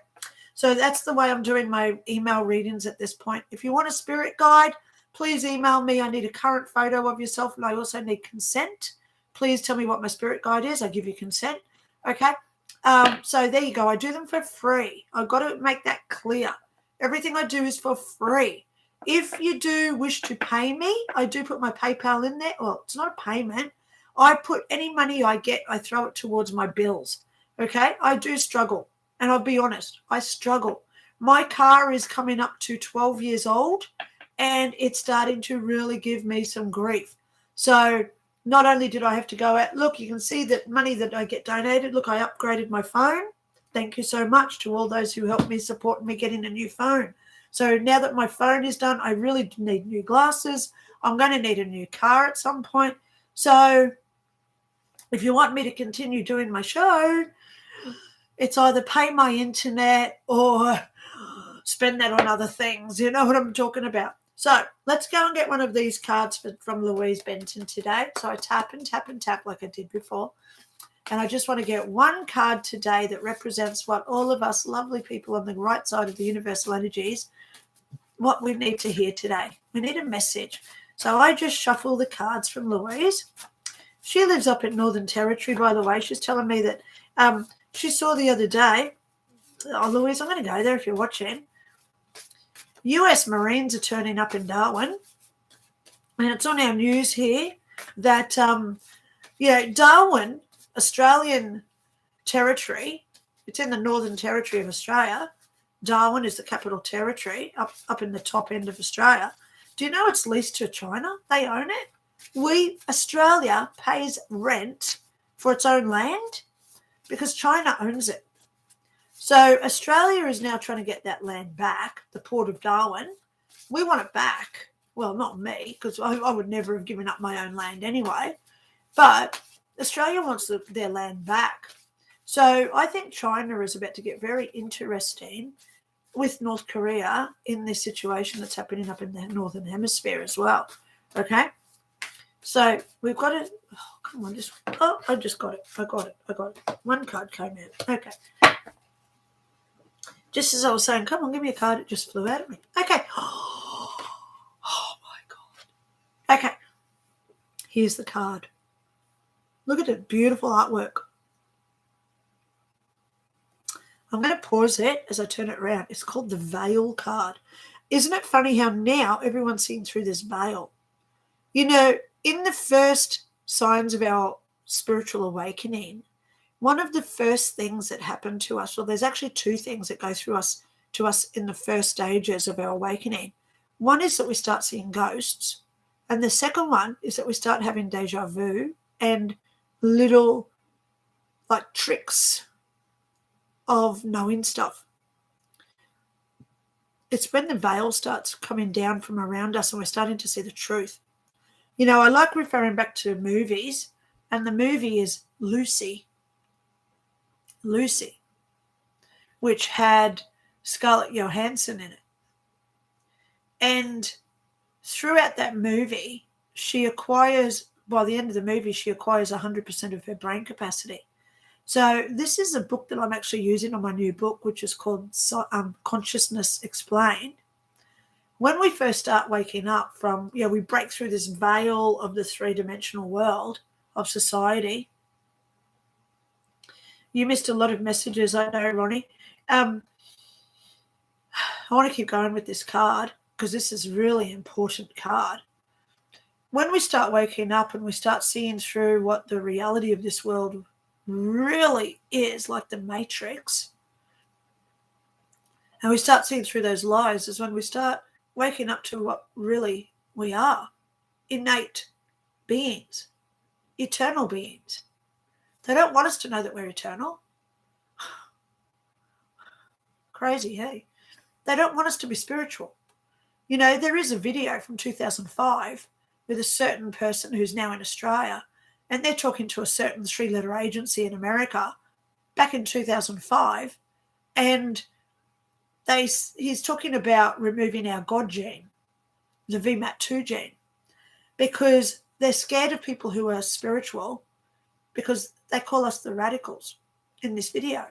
So that's the way I'm doing my email readings at this point. If you want a spirit guide, please email me. I need a current photo of yourself, and I also need consent. Please tell me what my spirit guide is. I give you consent. Okay? So there you go. I do them for free. I've got to make that clear. Everything I do is for free. If you do wish to pay me, I do put my PayPal in there. Well, it's not a payment. I put any money I get, I throw it towards my bills. Okay? I do struggle. And I'll be honest, I struggle. My car is coming up to 12 years old, and it's starting to really give me some grief. So not only did I have to go out, look, you can see that money that I get donated. Look, I upgraded my phone. Thank you so much to all those who helped me support me getting a new phone. So now that my phone is done, I really need new glasses. I'm going to need a new car at some point. So if you want me to continue doing my show, it's either pay my internet or spend that on other things. You know what I'm talking about. So let's go and get one of these cards from Louise Benton today. So I tap and tap and tap like I did before. And I just want to get one card today that represents what all of us lovely people on the right side of the universal energies, what we need to hear today. We need a message. So I just shuffle the cards from Louise. She lives up in Northern Territory, by the way. She's telling me that she saw the other day. Oh, Louise, I'm going to go there if you're watching. US Marines are turning up in Darwin. And it's on our news here that, Darwin, Australian territory, it's in the Northern Territory of Australia. Darwin is the capital territory up in the top end of Australia. Do you know it's leased to China? They own it. Australia pays rent for its own land because China owns it. So Australia is now trying to get that land back, the port of Darwin. We want it back. Well, not me, because I would never have given up my own land anyway. But Australia wants their land back. So I think China is about to get very interesting with North Korea in this situation that's happening up in the Northern Hemisphere as well. Okay? So we've got it. Oh, come on. I just got it. I got it. One card came out. Okay. Just as I was saying, come on, give me a card. It just flew out at me. Okay. Oh my God. Okay. Here's the card. Look at it. Beautiful artwork. I'm going to pause it as I turn it around. It's called the Veil card. Isn't it funny how now everyone's seeing through this veil? You know, in the first signs of our spiritual awakening, one of the first things that happen to us, well, there's actually 2 things that go through us to us in the first stages of our awakening. One is that we start seeing ghosts. And the second one is that we start having deja vu and little like tricks of knowing stuff. It's when the veil starts coming down from around us and we're starting to see the truth. You know, I like referring back to movies, and the movie is Lucy. Lucy, which had Scarlett Johansson in it. And throughout that movie, by the end of the movie, she acquires 100% of her brain capacity. So this is a book that I'm actually using on my new book, which is called Consciousness Explained. When we first start waking up from, we break through this veil of the three-dimensional world of society. You missed a lot of messages, I know, Ronnie. I want to keep going with this card because this is a really important card. When we start waking up and we start seeing through what the reality of this world really is, like the Matrix, and we start seeing through those lies, is when we start waking up to what really we are: innate beings, eternal beings. They don't want us to know that we're eternal. Crazy, hey? They don't want us to be spiritual. There is a video from 2005 with a certain person who's now in Australia, and they're talking to a certain three-letter agency in America back in 2005, and he's talking about removing our God gene, the VMAT2 gene, because they're scared of people who are spiritual, because they call us the radicals in this video.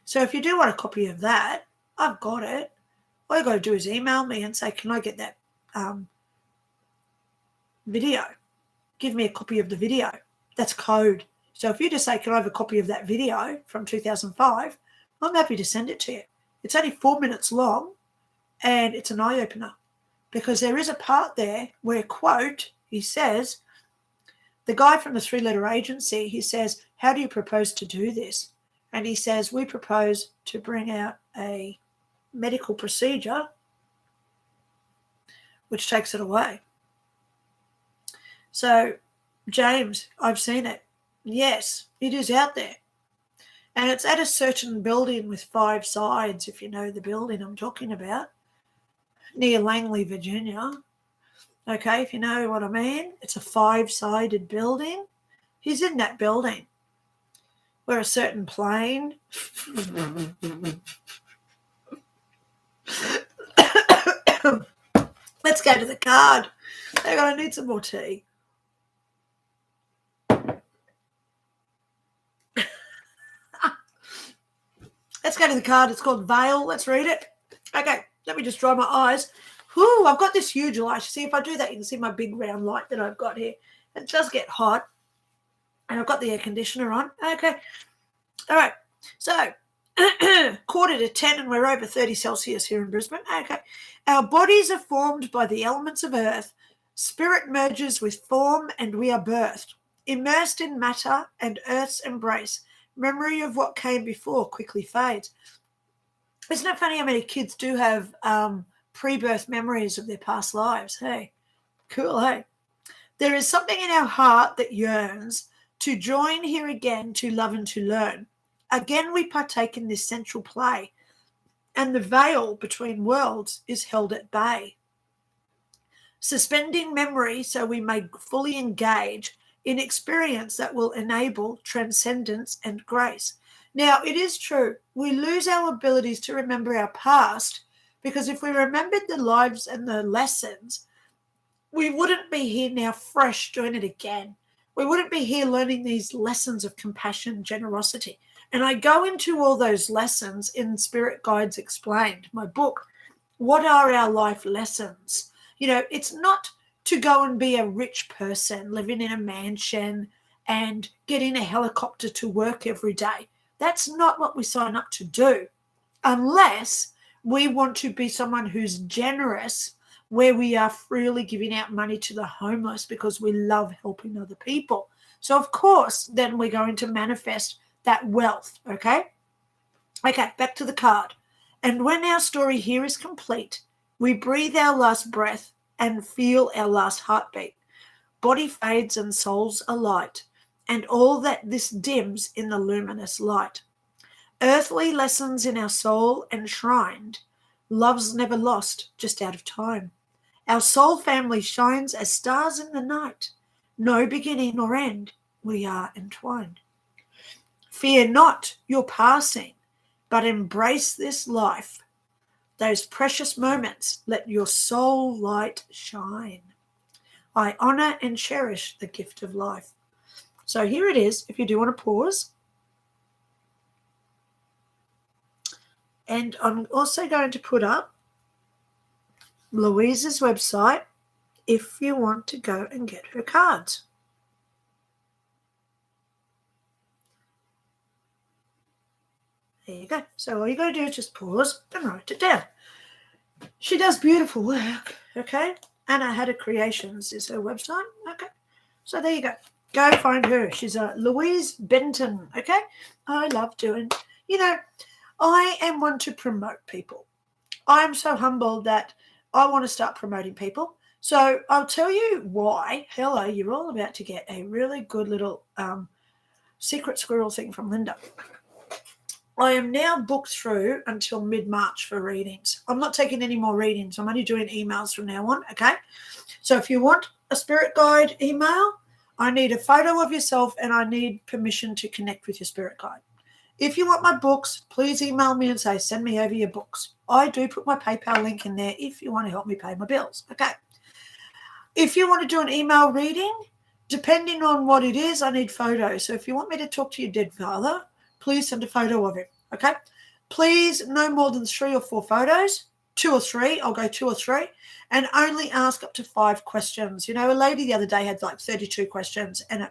So if you do want a copy of that, I've got it. All you got to do is email me and say, can I get that video? Give me a copy of the video. That's code. So if you just say, can I have a copy of that video from 2005, I'm happy to send it to you. It's only 4 minutes long, and it's an eye-opener, because there is a part there where, quote, he says, the guy from the three-letter agency, he says, how do you propose to do this? And he says, we propose to bring out a medical procedure which takes it away. So, James, I've seen it. Yes, it is out there. And it's at a certain building with 5 sides, if you know the building I'm talking about, near Langley, Virginia. Okay, if you know what I mean. It's a 5-sided building. He's in that building where a certain plane Let's go to the card. Hang on, I need some more tea. Let's go to the card. It's called Veil. Let's read it. Okay, let me just dry my eyes. Whoo, I've got this huge light. See, if I do that, you can see my big round light that I've got here. It does get hot. And I've got the air conditioner on. Okay. All right. So, 9:45 and we're over 30 Celsius here in Brisbane. Okay. Our bodies are formed by the elements of earth. Spirit merges with form and we are birthed. Immersed in matter and earth's embrace. Memory of what came before quickly fades. Isn't it funny how many kids do have pre-birth memories of their past lives? Hey, cool, hey? There is something in our heart that yearns to join here again, to love and to learn. Again, we partake in this central play, and the veil between worlds is held at bay. Suspending memory so we may fully engage in experience that will enable transcendence and grace. Now, it is true, we lose our abilities to remember our past, because if we remembered the lives and the lessons, we wouldn't be here now fresh doing it again. We wouldn't be here learning these lessons of compassion, generosity. And I go into all those lessons in Spirit Guides Explained, my book. What are our life lessons? It's not to go and be a rich person living in a mansion and getting a helicopter to work every day. That's not what we sign up to do, unless we want to be someone who's generous, where we are freely giving out money to the homeless because we love helping other people. So, of course, then we're going to manifest that wealth, okay? Okay, back to the card. And when our story here is complete, we breathe our last breath and feel our last heartbeat. Body fades and souls alight, and all that this dims in the luminous light. Earthly lessons in our soul enshrined, love's never lost, just out of time. Our soul family shines as stars in the night. No beginning nor end, we are entwined. Fear not your passing, but embrace this life. Those precious moments, let your soul light shine. I honor and cherish the gift of life. So here it is, if you do want to pause. And I'm also going to put up Louise's website if you want to go and get her cards. There you go. So all you got to do is just pause and write it down. She does beautiful work, okay? Anna Hadder Creations is her website, okay? So there you go. Go find her. She's a Louise Benton, okay? I love doing, I am one to promote people. I am so humbled that I want to start promoting people. So I'll tell you why. Hello, you're all about to get a really good little secret squirrel thing from Lynda. I am now booked through until mid-March for readings. I'm not taking any more readings. I'm only doing emails from now on, okay? So if you want a spirit guide email, I need a photo of yourself and I need permission to connect with your spirit guide. If you want my books, please email me and say, send me over your books. I do put my PayPal link in there if you want to help me pay my bills, okay? If you want to do an email reading, depending on what it is, I need photos. So if you want me to talk to your dead father, please send a photo of him, okay? Please, no more than 3 or 4 photos, 2 or 3, I'll go 2 or 3, and only ask up to 5 questions. A lady the other day had like 32 questions, and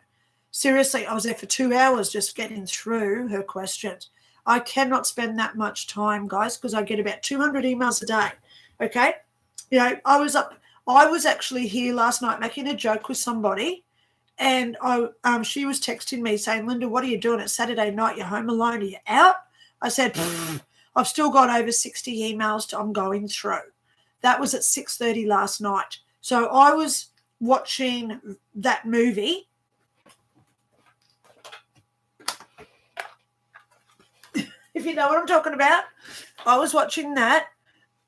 seriously, I was there for 2 hours just getting through her questions. I cannot spend that much time, guys, because I get about 200 emails a day, okay? I was actually here last night making a joke with somebody, and she was texting me saying, Lynda, what are you doing? It's Saturday night. You're home alone. Are you out? I said, I've still got over 60 emails I'm going through. That was at 6:30 last night. So I was watching that movie. If you know what I'm talking about, I was watching that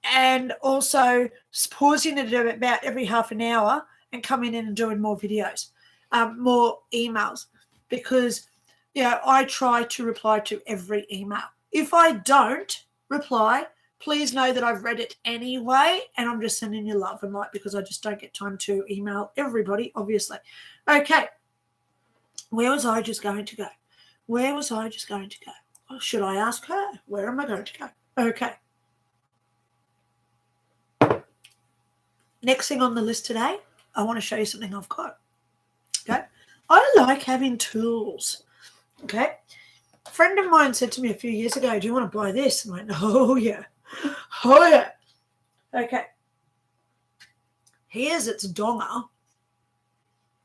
and also pausing it about every half an hour and coming in and doing more videos. More emails, because I try to reply to every email. If I don't reply, please know that I've read it anyway, and I'm just sending you love and light because I just don't get time to email everybody, obviously. Okay, where was I just going to go? Oh, should I ask her? Where am I going to go? Okay. Next thing on the list today, I want to show you something I've got. Okay. I like having tools. Okay. A friend of mine said to me a few years ago, do you want to buy this? And I went, oh, yeah. Oh, yeah. Okay. Here's its donger.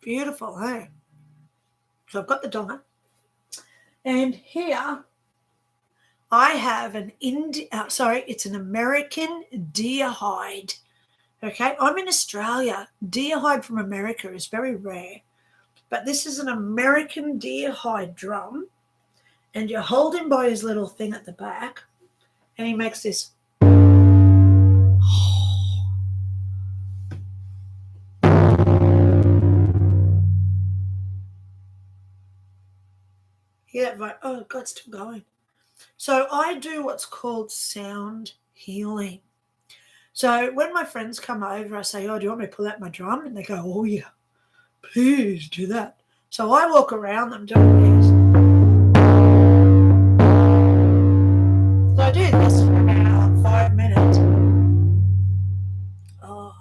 Beautiful, hey? So I've got the donger. And here I have it's an American deer hide. Okay. I'm in Australia. Deer hide from America is very rare. But this is an American deer hide drum, and you hold him by his little thing at the back, and he makes this. Hear that? Oh, God, it's still going. So I do what's called sound healing. So when my friends come over, I say, oh, do you want me to pull out my drum? And they go, oh, yeah, please do that. So I walk around them doing this. So I do this for about 5 minutes. Oh.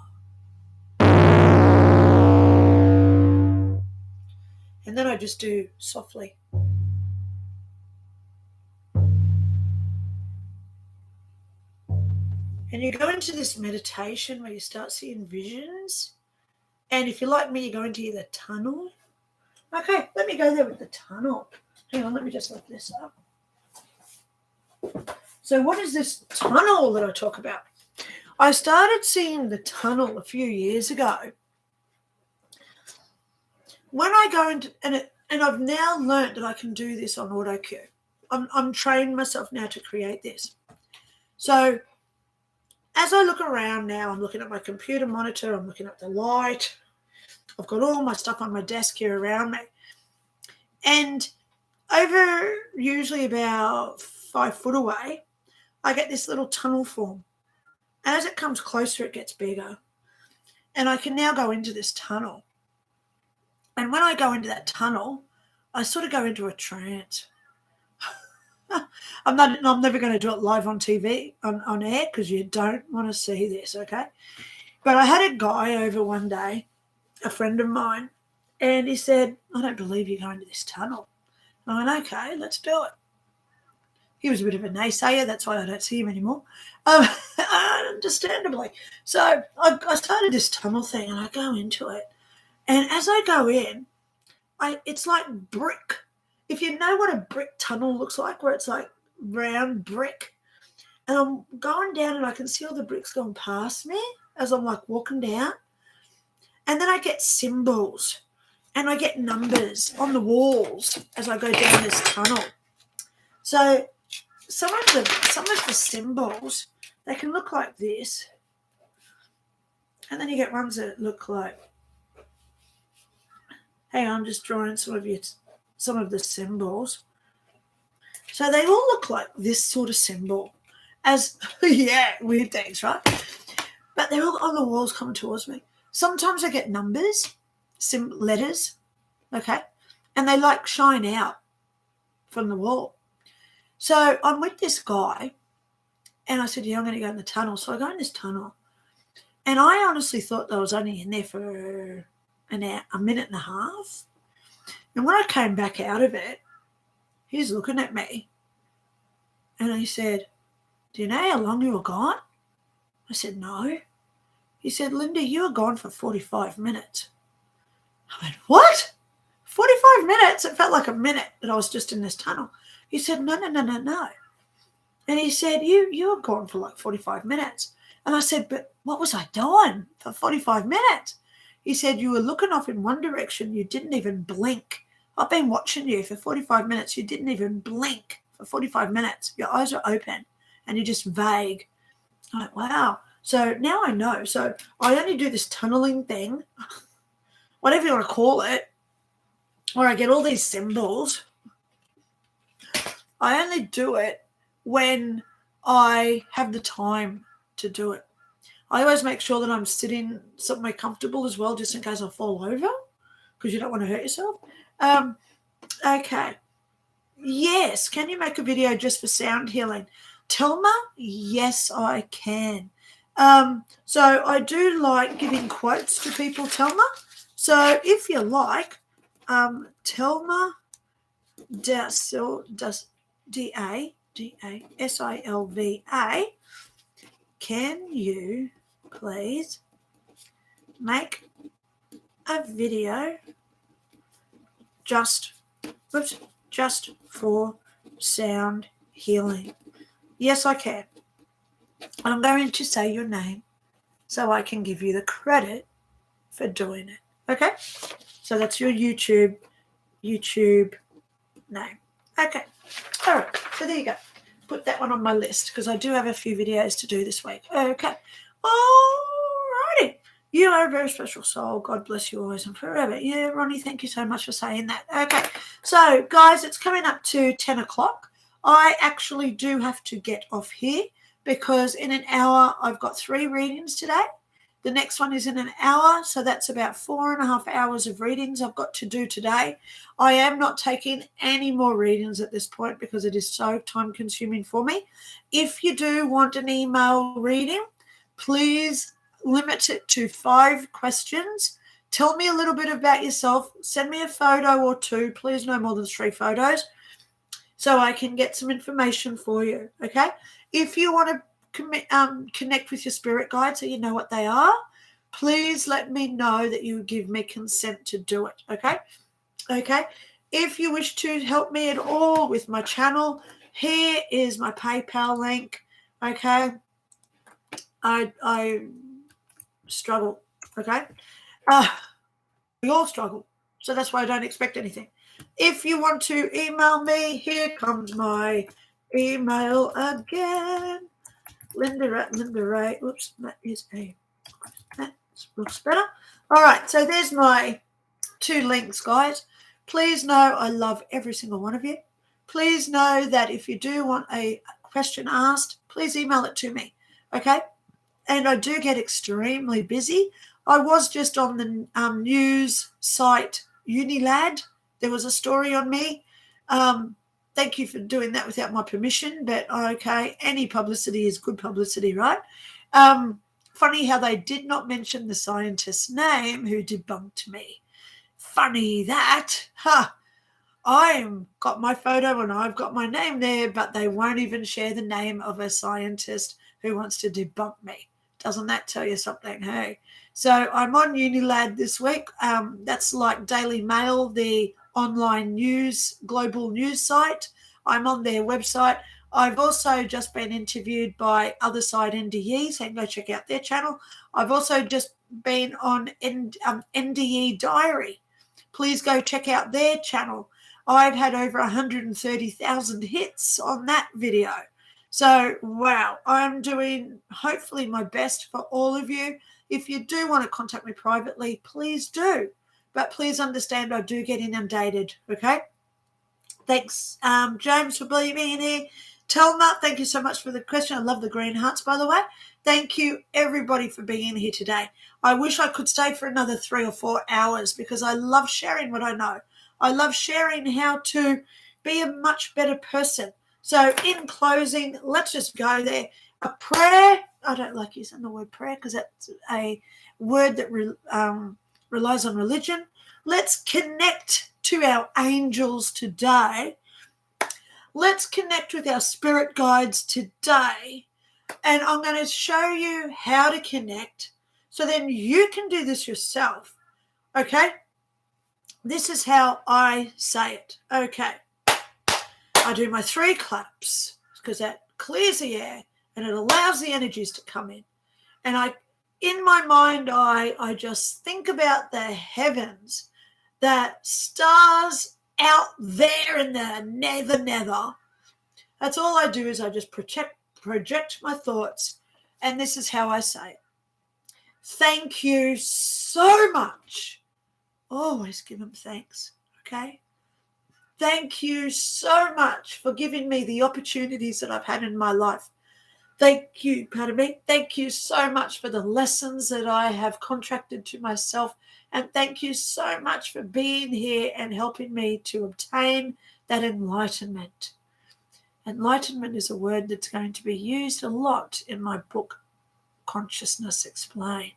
And then I just do softly. And you go into this meditation where you start seeing visions. And if you're like me, you go into the tunnel. Okay, let me go there with the tunnel. Hang on, let me just lift this up. So what is this tunnel that I talk about? I started seeing the tunnel a few years ago. When I go into, and I've now learned that I can do this on auto cue. I'm training myself now to create this. So as I look around now, I'm looking at my computer monitor, I'm looking at the light. I've got all my stuff on my desk here around me. And over usually about 5 foot away, I get this little tunnel form. And as it comes closer, it gets bigger. And I can now go into this tunnel. And when I go into that tunnel, I sort of go into a trance. I'm never going to do it live on TV, on air, because you don't want to see this, okay? But I had a guy over one day, a friend of mine, and he said, I don't believe you're going to this tunnel. And I went, okay, let's do it. He was a bit of a naysayer. That's why I don't see him anymore, understandably. So I started this tunnel thing, and I go into it. And as I go in, it's like brick. If you know what a brick tunnel looks like, where it's like round brick, and I'm going down and I can see all the bricks going past me as I'm like walking down. And then I get symbols and I get numbers on the walls as I go down this tunnel. So some of the symbols, they can look like this. And then you get ones that look like, hang on, I'm just drawing some of the symbols. So they all look like this sort of symbol. Yeah, weird things, right? But they're all on the walls coming towards me. Sometimes I get numbers, letters, okay? And they like shine out from the wall. So I'm with this guy, and I said, yeah, I'm going to go in the tunnel. So I go in this tunnel, and I honestly thought that I was only in there for a minute and a half. And when I came back out of it, he's looking at me, and he said, do you know how long you were gone? I said, no. He said, Lynda, you were gone for 45 minutes. I went, what? 45 minutes? It felt like a minute that I was just in this tunnel. He said, no. And he said, you were gone for like 45 minutes. And I said, but what was I doing for 45 minutes? He said, you were looking off in one direction. You didn't even blink. I've been watching you for 45 minutes. You didn't even blink for 45 minutes. Your eyes were open and you're just vague. I'm like, wow. So now I know. So I only do this tunneling thing, whatever you want to call it, where I get all these symbols. I only do it when I have the time to do it. I always make sure that I'm sitting somewhere comfortable as well, just in case I fall over, because you don't want to hurt yourself. Okay. Yes. Can you make a video just for sound healing? Telma? Yes, I can. So I do like giving quotes to people, Telma. So if you like, Telma Dasilva, can you please make a video just for sound healing? Yes, I can. I'm going to say your name so I can give you the credit for doing it. Okay? So that's your YouTube name. Okay. All right. So there you go. Put that one on my list because I do have a few videos to do this week. Okay. All righty. You are a very special soul. God bless you always and forever. Yeah, Ronnie, thank you so much for saying that. Okay. So, guys, it's coming up to 10 o'clock. I actually do have to get off here because in an hour I've got 3 readings today. The next one is in an hour, so that's about 4.5 hours of readings I've got to do today. I am not taking any more readings at this point because it is so time-consuming for me. If you do want an email reading, please limit it to 5 questions. Tell me a little bit about yourself. Send me a photo or 2. Please no more than 3 photos so I can get some information for you, okay? If you want to connect with your spirit guide so you know what they are, please let me know that you give me consent to do it, okay? If you wish to help me at all with my channel, here is my PayPal link, okay? I struggle, okay? We all struggle, so that's why I don't expect anything. If you want to email me, here comes my email again. Lynda Ray. Oops, that looks better. All right, so there's my 2 links, guys. Please know I love every single one of you. Please know that if you do want a question asked, please email it to me, okay? And I do get extremely busy. I was just on the news site Unilad. There was a story on me. Thank you for doing that without my permission, but okay, any publicity is good publicity, right? Funny how they did not mention the scientist's name who debunked me. Funny that. I've got my photo and I've got my name there, but they won't even share the name of a scientist who wants to debunk me. Doesn't that tell you something? Hey, so I'm on Unilad this week. That's like Daily Mail, the online news, global news site. I'm on their website. I've also just been interviewed by Other Side NDE, so go check out their channel. I've also just been on NDE Diary. Please go check out their channel. I've had over 130,000 hits on that video. So, wow, I'm doing hopefully my best for all of you. If you do want to contact me privately, please do. But please understand I do get inundated, okay? Thanks, James, for being here. Telma, thank you so much for the question. I love the green hearts, by the way. Thank you, everybody, for being here today. I wish I could stay for another 3 or 4 hours because I love sharing what I know. I love sharing how to be a much better person. So in closing, let's just go there. A prayer, I don't like using the word prayer because that's a word that relies on religion. Let's connect to our angels today. Let's connect with our spirit guides today. And I'm going to show you how to connect so then you can do this yourself. Okay? This is how I say it. Okay. I do my 3 claps because that clears the air and it allows the energies to come in. And in my mind, I just think about the heavens, the stars out there in the nether. That's all I do is I just project my thoughts, and this is how I say it. Thank you so much. Always give them thanks, okay? Thank you so much for giving me the opportunities that I've had in my life. Thank you, Thank you so much for the lessons that I have contracted to myself. And thank you so much for being here and helping me to obtain that enlightenment. Enlightenment is a word that's going to be used a lot in my book, Consciousness Explained.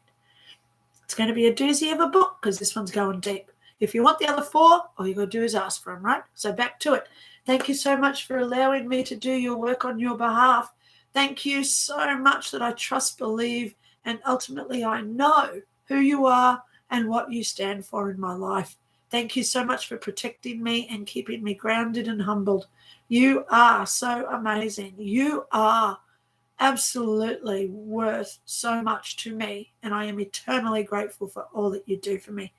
It's going to be a doozy of a book because this one's going deep. If you want the other 4, all you got to do is ask for them, right? So back to it. Thank you so much for allowing me to do your work on your behalf. Thank you so much that I trust, believe, and ultimately I know who you are and what you stand for in my life. Thank you so much for protecting me and keeping me grounded and humbled. You are so amazing. You are absolutely worth so much to me, and I am eternally grateful for all that you do for me.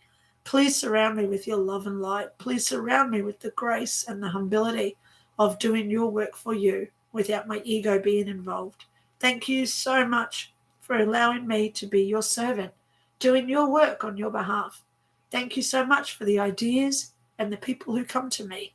Please surround me with your love and light. Please surround me with the grace and the humility of doing your work for you without my ego being involved. Thank you so much for allowing me to be your servant, doing your work on your behalf. Thank you so much for the ideas and the people who come to me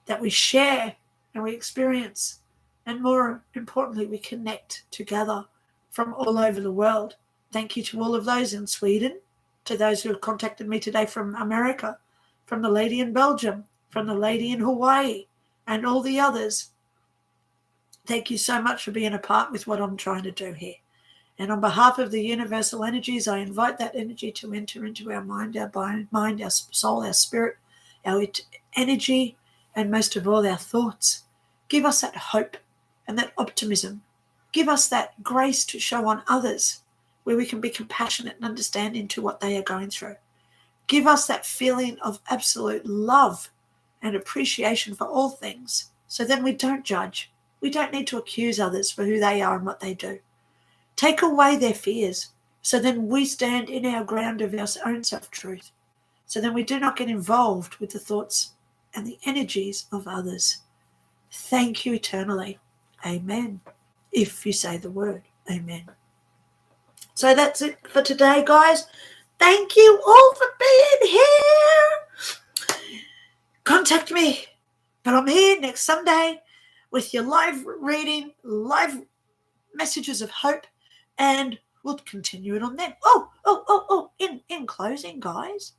that we share and we experience. And more importantly, we connect together from all over the world. Thank you to all of those in Sweden, to those who have contacted me today from America, from the lady in Belgium, from the lady in Hawaii, and all the others. Thank you so much for being a part with what I'm trying to do here. And on behalf of the universal energies, I invite that energy to enter into our mind, our soul, our spirit, our energy, and most of all, our thoughts. Give us that hope and that optimism. Give us that grace to show on others where we can be compassionate and understanding to what they are going through. Give us that feeling of absolute love and appreciation for all things, so then we don't judge. We don't need to accuse others for who they are and what they do. Take away their fears, so then we stand in our ground of our own self-truth. So then we do not get involved with the thoughts and the energies of others. Thank you eternally. Amen. If you say the word, amen. So that's it for today, guys. Thank you all for being here. contact me. But I'm here next Sunday with your live reading, live messages of hope, and we'll continue it on then. In closing, guys,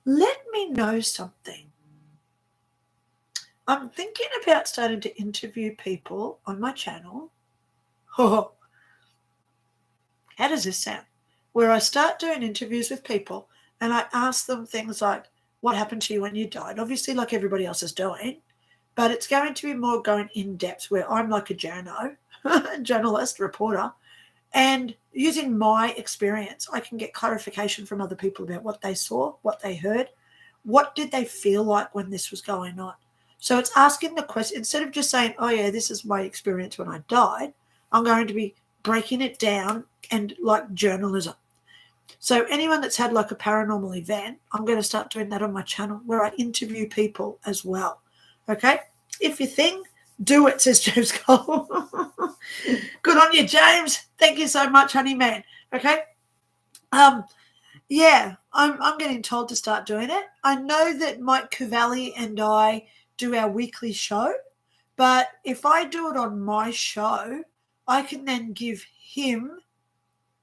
let me know something. I'm thinking about starting to interview people on my channel. Oh, how does this sound? Where I start doing interviews with people and I ask them things like, what happened to you when you died? Obviously, like everybody else is doing, but it's going to be more going in depth where I'm like a journalist, reporter, and using my experience, I can get clarification from other people about what they saw, what they heard, what did they feel like when this was going on. So it's asking the question, instead of just saying, oh yeah, this is my experience when I died, I'm going to be breaking it down and like journalism. So anyone that's had like a paranormal event, I'm going to start doing that on my channel where I interview people as well. Okay? If you think, do it, says James Cole. Good on you, James. Thank you so much, honey man. Okay? Yeah, I'm getting told to start doing it. I know that Mike Cavalli and I do our weekly show, but if I do it on my show, I can then give him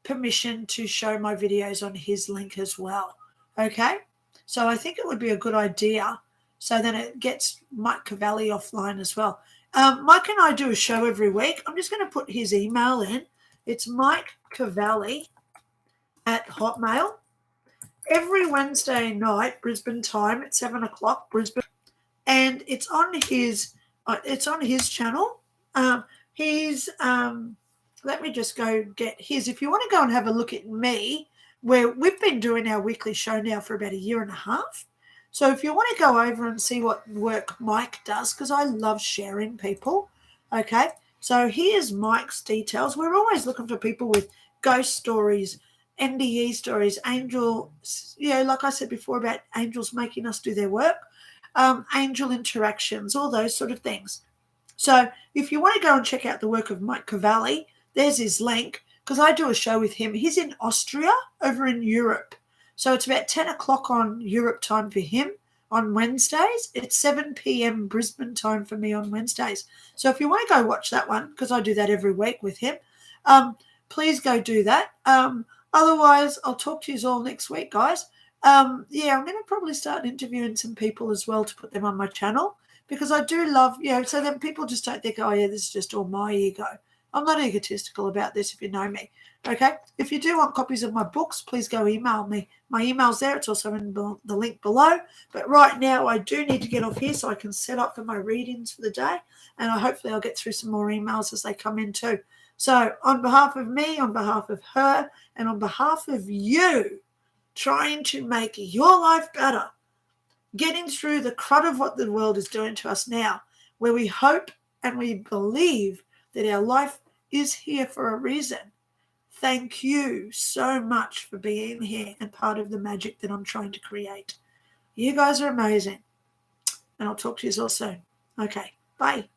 permission to show my videos on his link as well. Okay? So I think it would be a good idea. So then it gets Mike Cavalli offline as well. Mike and I do a show every week. I'm just going to put his email in. It's Mike Cavalli at Hotmail. Every Wednesday night, Brisbane time at 7:00 Brisbane, and it's on his channel. Let me just go get his. If you want to go and have a look at me, where we've been doing our weekly show now for about 1.5 years. So if you want to go over and see what work Mike does, because I love sharing people, okay? So here's Mike's details. We're always looking for people with ghost stories, NDE stories, angel, like I said before about angels making us do their work, angel interactions, all those sort of things. So if you want to go and check out the work of Mike Cavalli, there's his link, because I do a show with him. He's in Austria, over in Europe. So it's about 10:00 on Europe time for him on Wednesdays. It's 7 p.m. Brisbane time for me on Wednesdays. So if you want to go watch that one, because I do that every week with him, please go do that. Otherwise, I'll talk to you all next week, guys. I'm going to probably start interviewing some people as well to put them on my channel, because I do love, so then people just don't think, oh, yeah, this is just all my ego. I'm not egotistical about this, if you know me. Okay? If you do want copies of my books, please go email me. My email's there. It's also in the link below. But right now, I do need to get off here so I can set up for my readings for the day. And hopefully I'll get through some more emails as they come in too. So on behalf of me, on behalf of her, and on behalf of you, trying to make your life better, getting through the crud of what the world is doing to us now, where we hope and we believe that our life is here for a reason. Thank you so much for being here and part of the magic that I'm trying to create. You guys are amazing. And I'll talk to you all soon. Okay, bye.